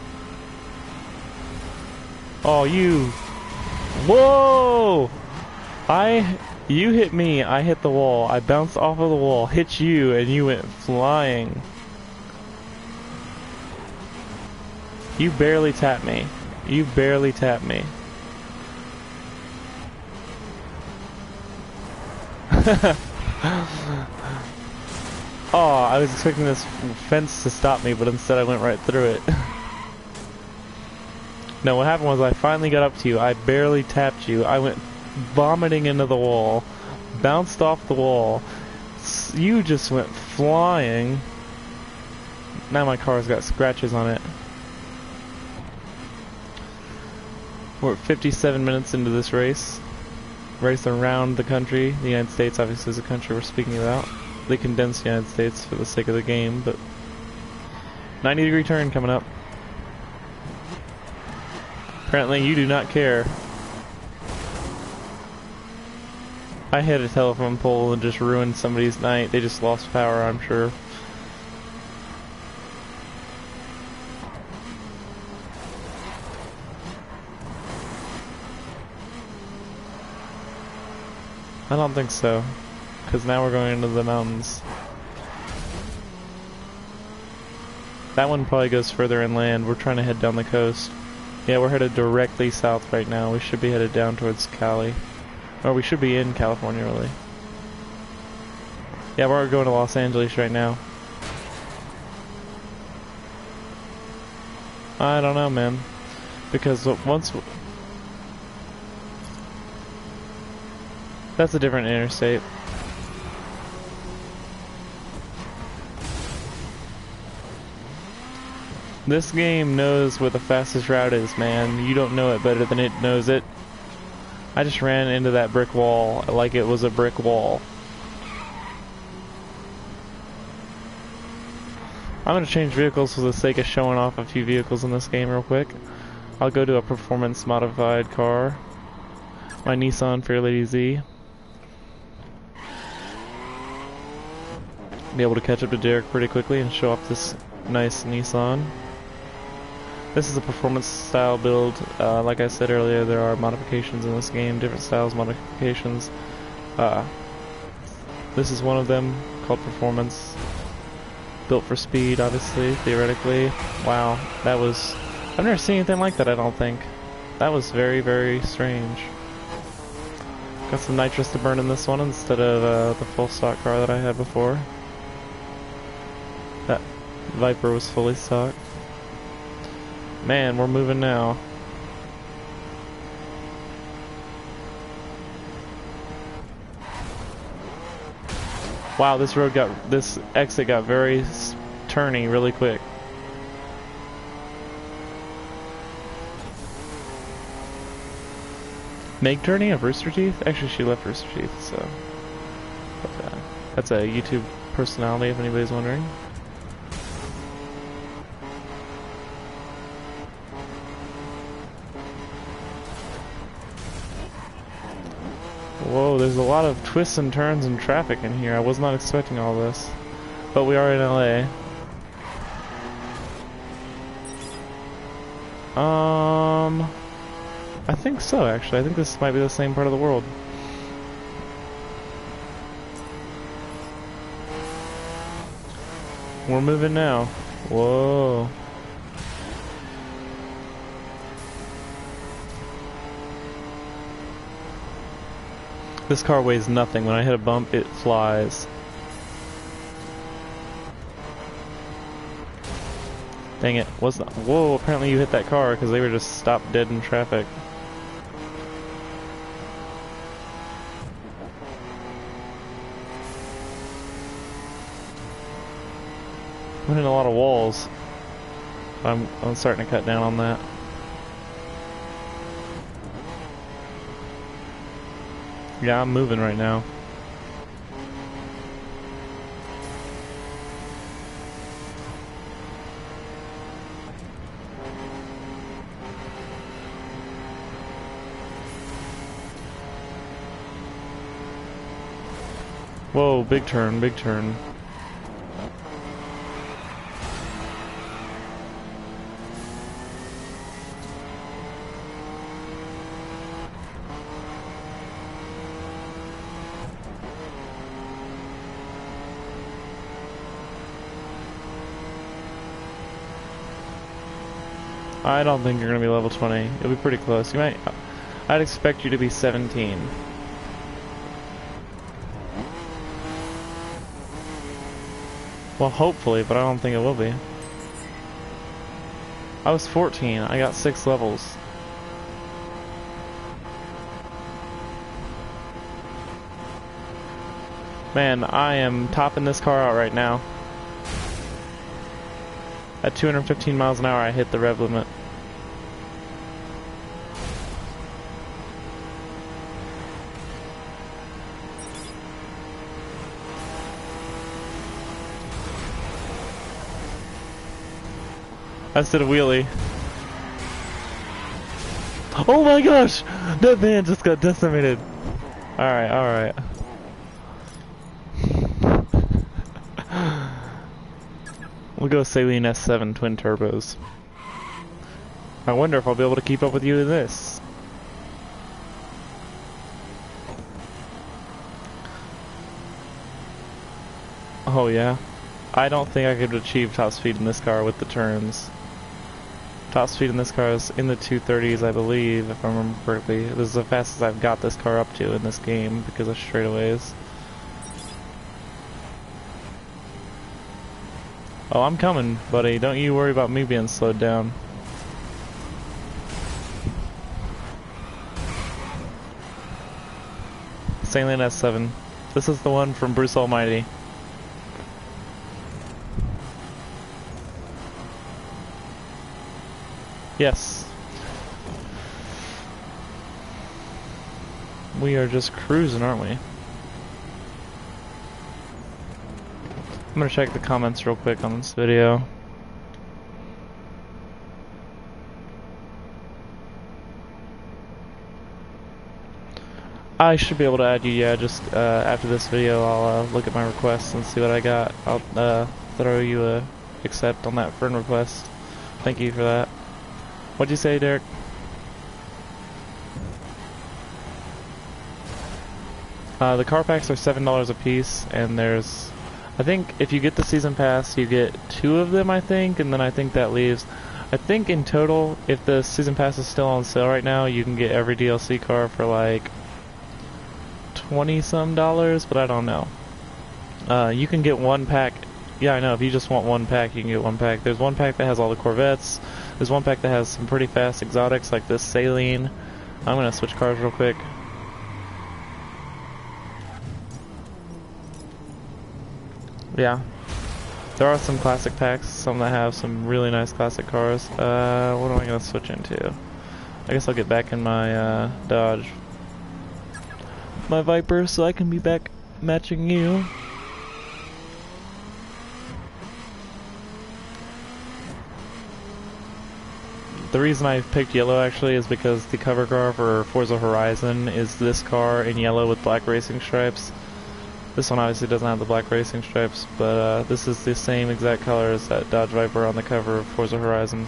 Oh, you! Whoa! You hit me, I hit the wall. I bounced off of the wall, hit you, and you went flying. You barely tapped me. You barely tapped me. Oh, I was expecting this fence to stop me, but instead I went right through it. No, what happened was I finally got up to you. I barely tapped you. I went vomiting into the wall, bounced off the wall. You just went flying. Now my car's got scratches on it. We're at 57 minutes into this race. Race around the country. The United States obviously is the country we're speaking about. They condensed the United States for the sake of the game, but 90-degree turn coming up. Apparently you do not care. I hit a telephone pole and just ruined somebody's night. They just lost power, I'm sure. I don't think so, because now we're going into the mountains. That one probably goes further inland. We're trying to head down the coast. Yeah, we're headed directly south right now. We should be headed down towards Cali. Or we should be in California, really. Yeah, we're going to Los Angeles right now. I don't know, man. Because once... That's a different interstate. This game knows where the fastest route is, man. You don't know it better than it knows it. I just ran into that brick wall like it was a brick wall. I'm gonna change vehicles for the sake of showing off a few vehicles in this game real quick. I'll go to a performance modified car. My Nissan Fairlady Z. Be able to catch up to Derek pretty quickly and show off this nice Nissan. This is a performance style build. Like I said earlier, there are modifications in this game, different styles, modifications. This is one of them, called performance. Built for speed, obviously, theoretically. Wow, that was... I've never seen anything like that, I don't think. That was very, very strange. Got some nitrous to burn in this one instead of the full stock car that I had before. That Viper was fully stock. Man, we're moving now. Wow, this exit got very turny really quick. Meg Turney of Rooster Teeth? Actually, she left Rooster Teeth, so... But, that's a YouTube personality, if anybody's wondering. Whoa, there's a lot of twists and turns and traffic in here. I was not expecting all this. But we are in LA. I think so, actually. I think this might be the same part of the world. We're moving now. Whoa. This car weighs nothing. When I hit a bump, it flies. Dang it. Whoa, apparently you hit that car because they were just stopped dead in traffic. I'm hitting a lot of walls. I'm starting to cut down on that. Yeah, I'm moving right now. Whoa, big turn, big turn. I don't think you're gonna be level 20. You'll be pretty close. I'd expect you to be 17. Well, hopefully, but I don't think it will be. I was 14. I got 6 levels. Man, I am topping this car out right now. At 215 miles an hour, I hit the rev limit. I just did a wheelie. Oh my gosh! That van just got decimated. Alright, alright. We'll go Saleen S7 twin turbos. I wonder if I'll be able to keep up with you in this. Oh yeah? I don't think I could achieve top speed in this car with the turns. Top speed in this car is in the 230s, I believe, if I remember correctly. This is the fastest I've got this car up to in this game because of straightaways. Oh, I'm coming, buddy. Don't you worry about me being slowed down. Saleen S7. This is the one from Bruce Almighty. Yes. We are just cruising, aren't we? I'm gonna check the comments real quick on this video. I should be able to add you, yeah, just after this video I'll look at my requests and see what I got. I'll throw you a accept on that friend request. Thank you for that. What'd you say, Derek? The car packs are $7 a piece, and there's... I think if you get the season pass, you get 2 of them, I think, and then I think that leaves... I think in total, if the season pass is still on sale right now, you can get every DLC car for like $20-some, but I don't know. You can get 1 pack. Yeah, I know, if you just want 1 pack, you can get 1 pack. There's 1 pack that has all the Corvettes. There's 1 pack that has some pretty fast exotics like this Saleen. I'm gonna switch cars real quick. Yeah. There are some classic packs, some that have some really nice classic cars. What am I gonna switch into? I guess I'll get back in my Dodge. my Viper so I can be back matching you. The reason I picked yellow actually is because the cover car for Forza Horizon is this car in yellow with black racing stripes. This one obviously doesn't have the black racing stripes, but this is the same exact color as that Dodge Viper on the cover of Forza Horizon.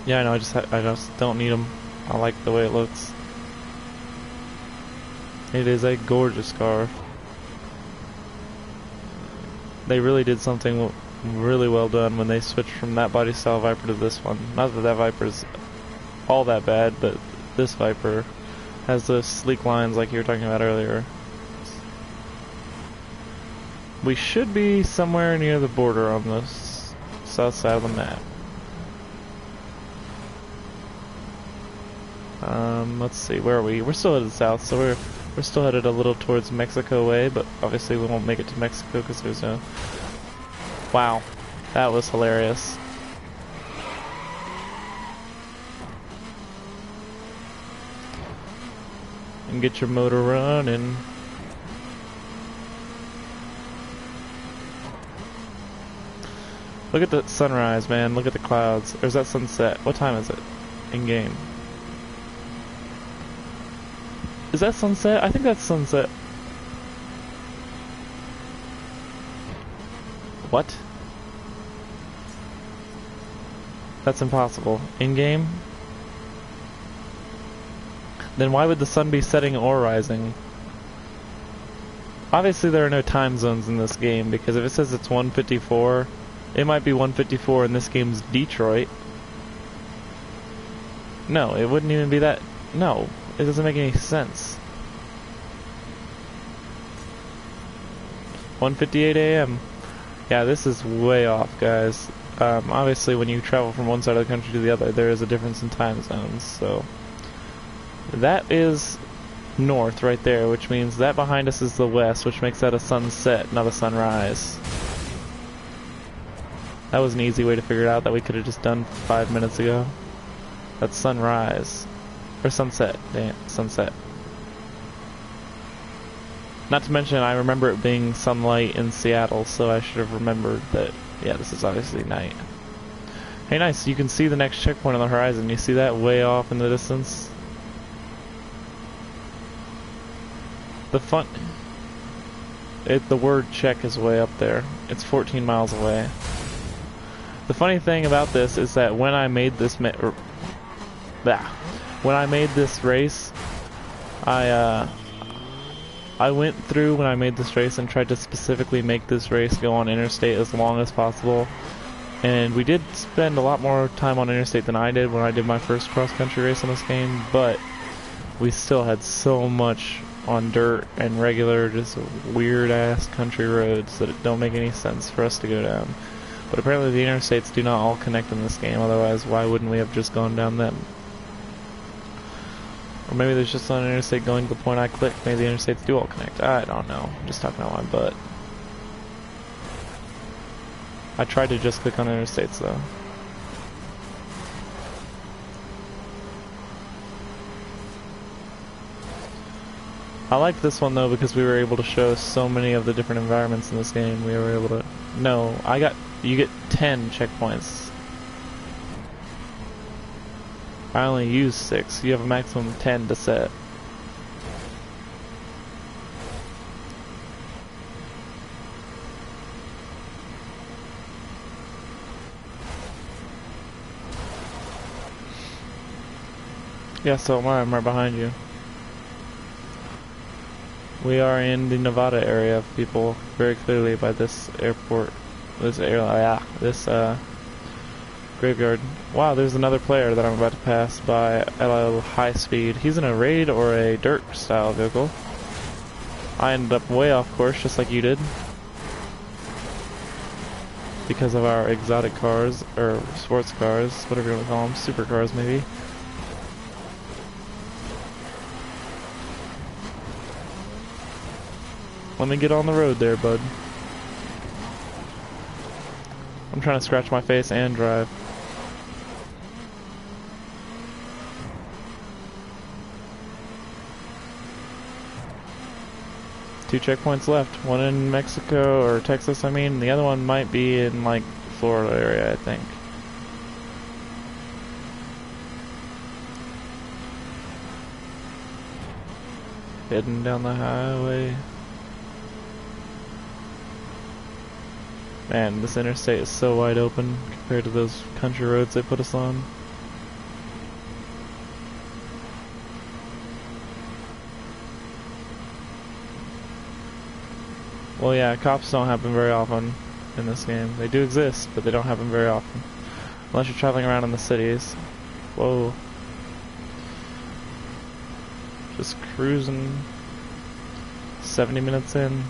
Yeah, I know. I just don't need them. I like the way it looks. It is a gorgeous car. They really did something really well done when they switched from that body style Viper to this one. Not that that Viper's all that bad, but this Viper has those sleek lines like you were talking about earlier. We should be somewhere near the border on the south side of the map. Let's see, where are we? We're still headed south, so we're still headed a little towards Mexico way, but obviously we won't make it to Mexico because there's no... Wow, that was hilarious. And get your motor running. Look at the sunrise, man. Look at the clouds. Or is that sunset? What time is it? In game. Is that sunset? I think that's sunset. What? That's impossible. In game? Then why would the sun be setting or rising? Obviously there are no time zones in this game, because if it says it's 1:54, it might be 1:54 in this game's Detroit. No, it wouldn't even be that. No, it doesn't make any sense. 1:58 a.m. Yeah, this is way off, guys. Obviously when you travel from one side of the country to the other, there is a difference in time zones, so... That is north right there, which means that behind us is the west, which makes that a sunset, not a sunrise. That was an easy way to figure it out that we could have just done 5 minutes ago. That's sunrise. Or sunset. Damn, sunset. Not to mention, I remember it being sunlight in Seattle, so I should have remembered that, yeah, this is obviously night. Hey, nice, you can see the next checkpoint on the horizon. You see that way off in the distance? The word check is way up there. It's 14 miles away. The funny thing about this is that when I made this race, I went through when I made this race and tried to specifically make this race go on interstate as long as possible. And we did spend a lot more time on interstate than I did when I did my first cross-country race on this game, but we still had so much on dirt and regular, just weird-ass country roads that don't make any sense for us to go down. But apparently the interstates do not all connect in this game, otherwise why wouldn't we have just gone down them? Or maybe there's just an interstate going to the point I clicked. Maybe the interstates do all connect. I don't know. I'm just talking out my butt. I tried to just click on interstates though. I like this one though because we were able to show so many of the different environments in this game. We were able to... No, you get 10 checkpoints. I only used 6. You have a maximum of 10 to set. Yeah, so am I. I'm right behind you. We are in the Nevada area, people, very clearly by this airport, this graveyard. Wow, there's another player that I'm about to pass by at a high speed. He's in a raid or a dirt style vehicle. I ended up way off course, just like you did, because of our exotic cars, or sports cars, whatever you want to call them, supercars maybe. Let me get on the road there, bud. I'm trying to scratch my face and drive. 2 checkpoints left. One in Mexico, or Texas, I mean. The other one might be in, like, Florida area, I think. Heading down the highway. Man, this interstate is so wide open compared to those country roads they put us on. Well, yeah, cops don't happen very often in this game. They do exist, but they don't happen very often. Unless you're traveling around in the cities. Whoa. Just cruising. 70 minutes in.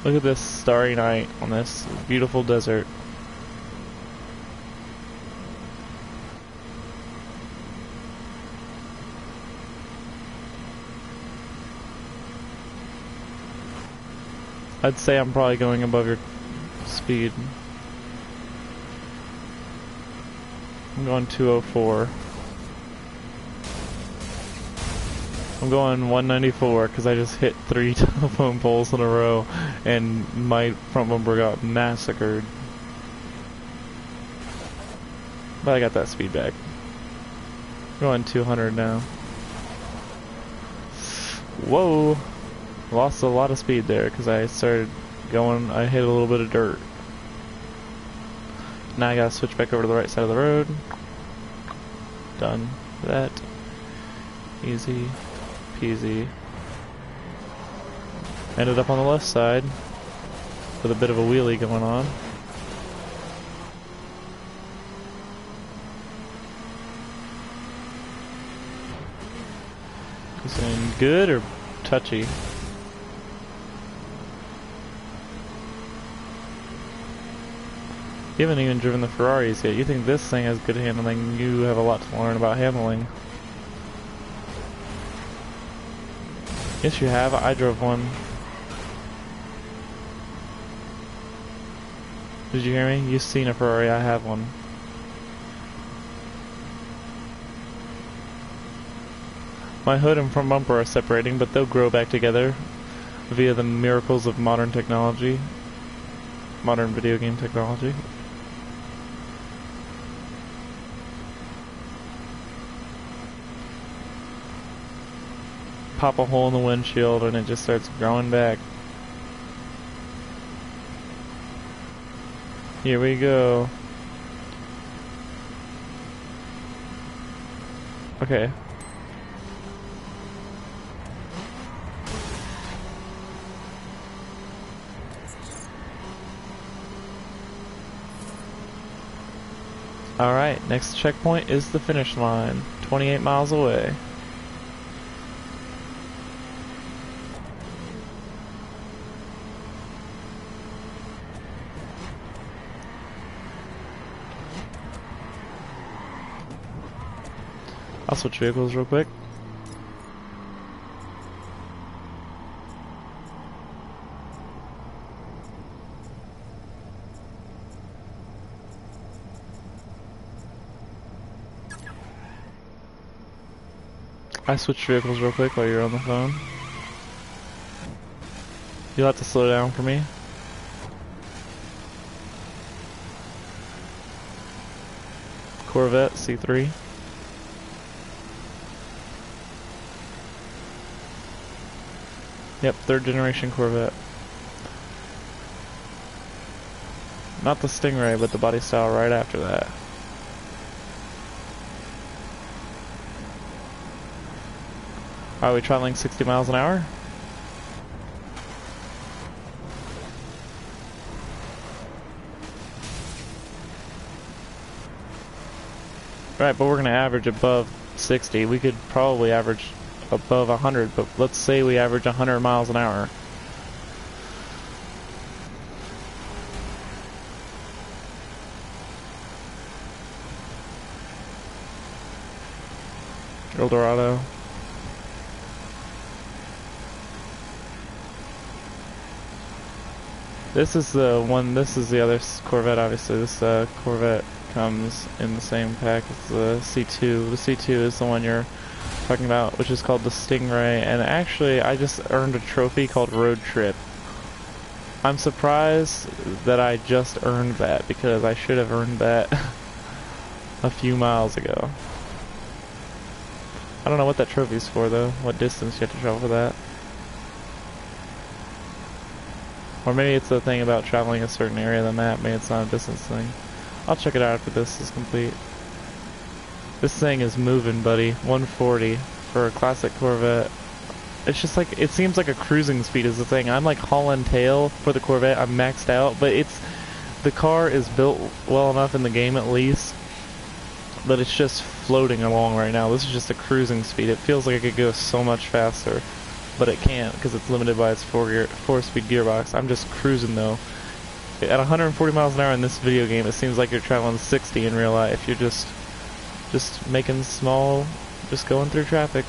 Look at this starry night on this beautiful desert. I'd say I'm probably going above your speed. I'm going 204. I'm going 194 because I just hit 3 telephone poles in a row and my front bumper got massacred. But I got that speed back. I'm going 200 now. Whoa! Lost a lot of speed there because I started going, I hit a little bit of dirt. Now I gotta switch back over to the right side of the road. Done that. Easy peasy. Ended up on the left side with a bit of a wheelie going on. Is it good or touchy? You haven't even driven the Ferraris yet. You think this thing has good handling, you have a lot to learn about handling. Yes, you have. I drove one. Did you hear me? You've seen a Ferrari, I have one. My hood and front bumper are separating, but they'll grow back together via the miracles of modern technology. Modern video game technology. Pop a hole in the windshield and it just starts growing back. Here we go. Okay. Alright, next checkpoint is the finish line. 28 miles away. I'll switch vehicles real quick. I switched vehicles real quick while you're on the phone. You'll have to slow down for me. Corvette C3. Yep, 3rd generation Corvette. Not the Stingray, but the body style right after that. Are we traveling 60 miles an hour? Right, but we're gonna average above 60. We could probably average above 100, but let's say we average 100 miles an hour. Eldorado. This is the one, this is the other Corvette, obviously. This Corvette comes in the same pack as the C2. The C2 is the one you're talking about, which is called the Stingray, and actually I just earned a trophy called Road Trip. I'm surprised that I just earned that, because I should have earned that a few miles ago. I don't know what that trophy's for though, what distance you have to travel for that. Or maybe it's a thing about traveling a certain area of the map, maybe it's not a distance thing. I'll check it out after this is complete. This thing is moving, buddy. 140 for a classic Corvette. It's just like, it seems like a cruising speed is the thing. I'm like hauling tail for the Corvette, I'm maxed out, but the car is built well enough in the game at least, that it's just floating along right now. This is just a cruising speed. It feels like it could go so much faster, but it can't because it's limited by its four-speed gearbox. I'm just cruising though. At 140 miles an hour in this video game, it seems like you're traveling 60 in real life. You're just making small, just going through traffic.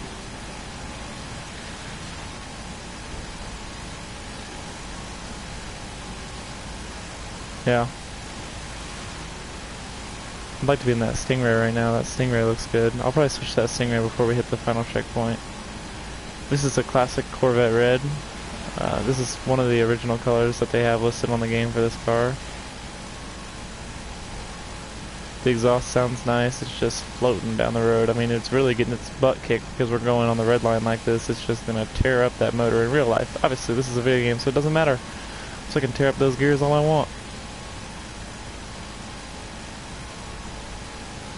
Yeah. I'd like to be in that Stingray right now. That Stingray looks good. I'll probably switch to that Stingray before we hit the final checkpoint. This is a classic Corvette red. This is one of the original colors that they have listed on the game for this car. The exhaust sounds nice. It's just floating down the road. I mean, it's really getting its butt kicked because we're going on the red line like this. It's just going to tear up that motor in real life. Obviously, this is a video game, so it doesn't matter. So I can tear up those gears all I want.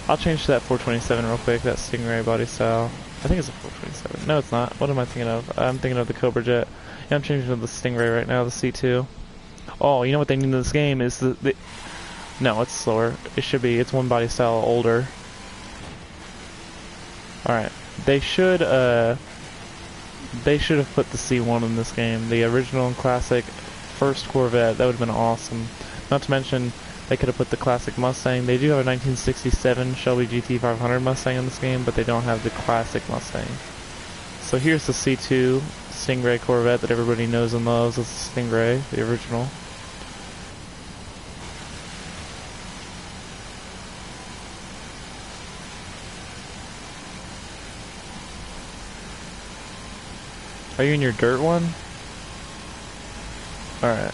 I'll change to that 427 real quick, that Stingray body style. I think it's a 427. No, it's not. What am I thinking of? I'm thinking of the Cobra Jet. Yeah, I'm changing to the Stingray right now, the C2. Oh, you know what they need in this game is the no, it's slower. It should be. It's one body style older. Alright. They should have put the C1 in this game. The original and classic first Corvette. That would have been awesome. Not to mention, they could have put the classic Mustang. They do have a 1967 Shelby GT500 Mustang in this game, but they don't have the classic Mustang. So here's the C2 Stingray Corvette that everybody knows and loves. It's the Stingray, the original. Are you in your dirt one? Alright.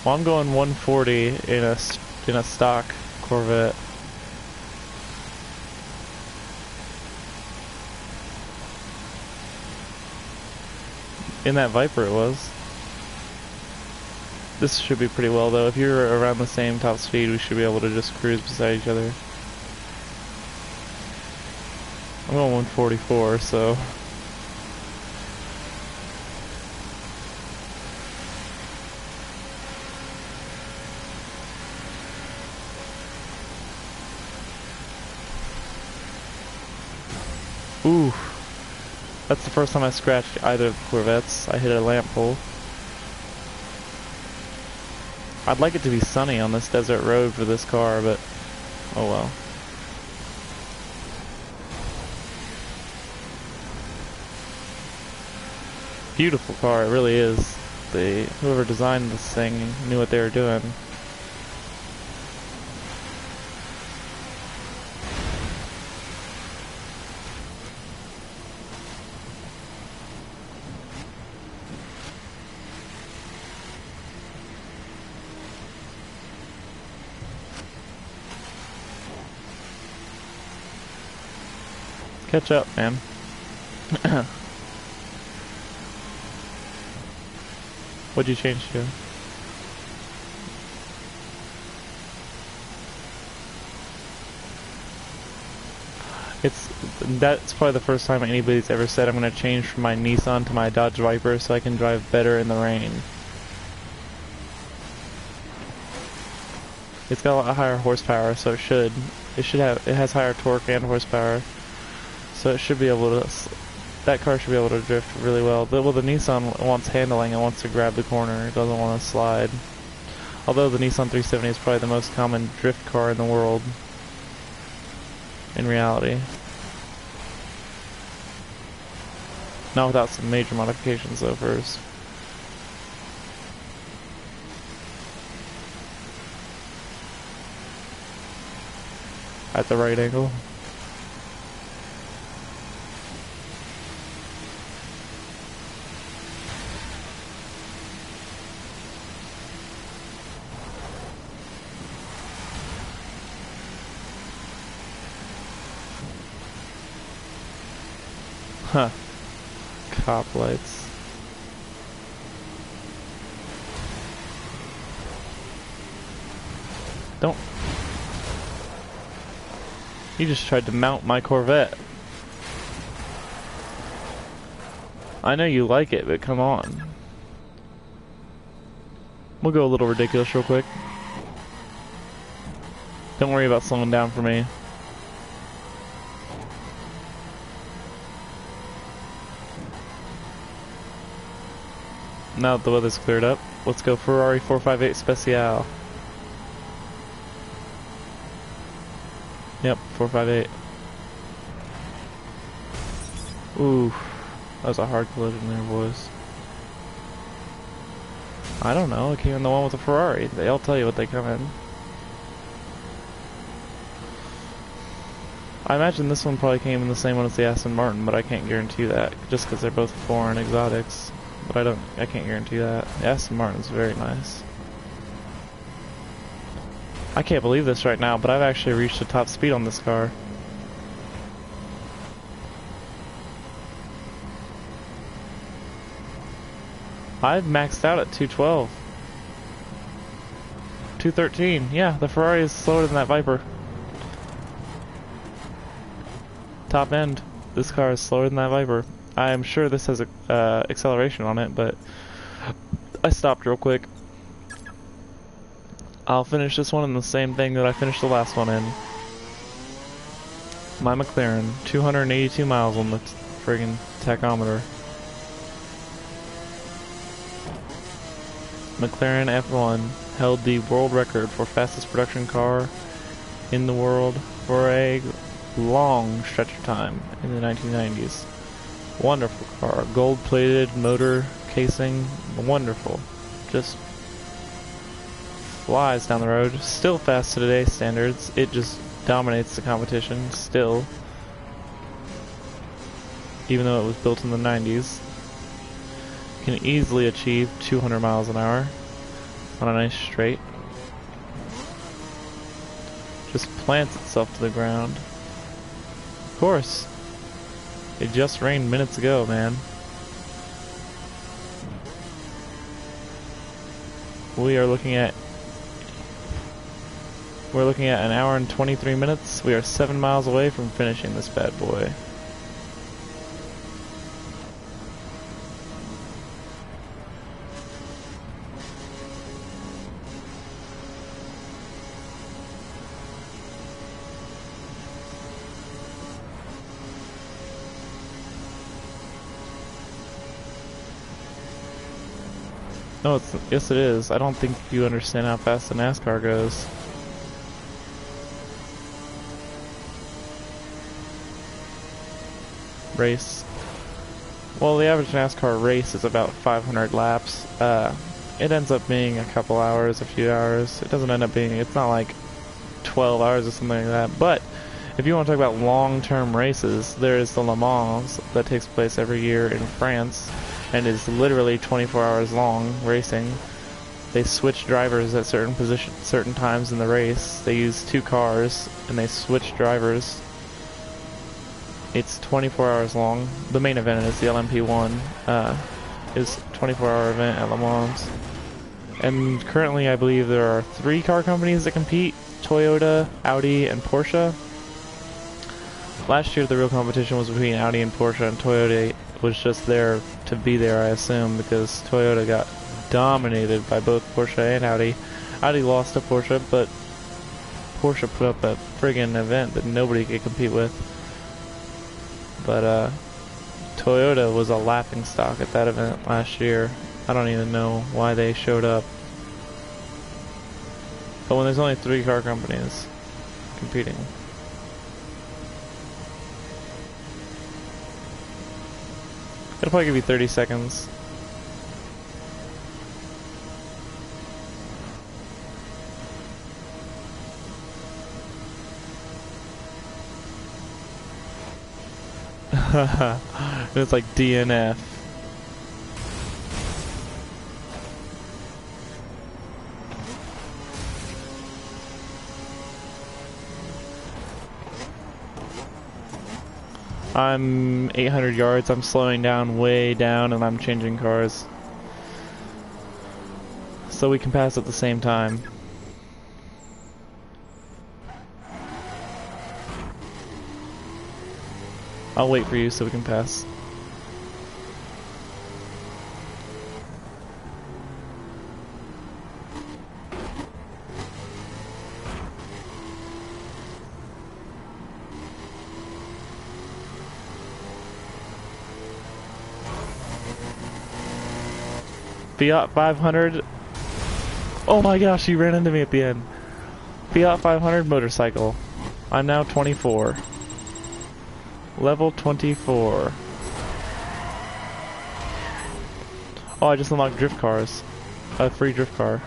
Well, I'm going 140 in a stock Corvette. In that Viper it was. This should be pretty well though. If you're around the same top speed, we should be able to just cruise beside each other. I'm going 144, so... Ooh, that's the first time I scratched either of the Corvettes. I hit a lamp pole. I'd like it to be sunny on this desert road for this car, but oh well. Beautiful car, it really is. Whoever designed this thing knew what they were doing. Catch up, man. What'd you change to? That's probably the first time anybody's ever said I'm gonna change from my Nissan to my Dodge Viper so I can drive better in the rain. It's got a lot higher horsepower, so it has higher torque and horsepower. So it should be able to, that car should be able to drift really well. Well, the Nissan wants handling and wants to grab the corner. It doesn't want to slide. Although the Nissan 370 is probably the most common drift car in the world. In reality. Not without some major modifications though first. at the right angle. Huh. Cop lights. Don't. You just tried to mount my Corvette. I know you like it, but come on. We'll go a little ridiculous real quick. Don't worry about slowing down for me. Now that the weather's cleared up, let's go Ferrari 458 Speciale. Yep, 458. Ooh, that was a hard collision there, boys. I don't know, I came in the one with the Ferrari. They all tell you what they come in. I imagine this one probably came in the same one as the Aston Martin, but I can't guarantee that, just because they're both foreign exotics. But I can't guarantee that. The Aston Martin's very nice. I can't believe this right now, but I've actually reached the top speed on this car. I've maxed out at 212. 213, yeah, the Ferrari is slower than that Viper. Top end, this car is slower than that Viper. I am sure this has a acceleration on it, but I stopped real quick. I'll finish this one in the same thing that I finished the last one in. My McLaren, 282 miles on the friggin' tachometer. McLaren F1 held the world record for fastest production car in the world for a long stretch of time in the 1990s. Wonderful car, gold-plated motor casing, wonderful. Just flies down the road. Still fast to today's standards. It just dominates the competition still, even though it was built in the 90s. Can easily achieve 200 miles an hour on a nice straight. Just plants itself to the ground. Of course. It just rained minutes ago, man. We're looking at an hour and 23 minutes. We are 7 miles away from finishing this bad boy. No, yes it is. I don't think you understand how fast the NASCAR goes. Race. Well, the average NASCAR race is about 500 laps. It ends up being a couple hours, a few hours. It doesn't end up being, it's not like 12 hours or something like that. But if you want to talk about long-term races, there is the Le Mans that takes place every year in France and is literally 24 hours long racing. They switch drivers at certain times in the race. They use two cars and they switch drivers. It's 24 hours long. The main event is the LMP1. Is a 24-hour event at Le Mans. And currently I believe there are 3 car companies that compete: Toyota, Audi, and Porsche. Last year the real competition was between Audi and Porsche, and Toyota was just there to be there, I assume, because Toyota got dominated by both Porsche and Audi. Audi lost to Porsche, but Porsche put up a friggin' event that nobody could compete with. But Toyota was a laughingstock at that event last year. I don't even know why they showed up. But when there's only 3 car companies competing. It'll probably give you 30 seconds. It's like DNF. I'm 800 yards, I'm slowing down way down and I'm changing cars. So we can pass at the same time. I'll wait for you so we can pass. Fiat 500. Oh my gosh, he ran into me at the end. Fiat 500 motorcycle. I'm now 24. Level 24. Oh, I just unlocked drift cars. A free drift car.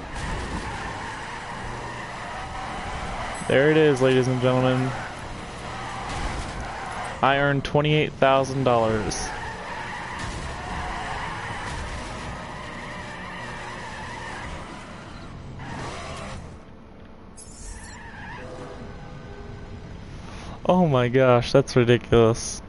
There it is, ladies and gentlemen. I earned $28,000. Oh my gosh, that's ridiculous.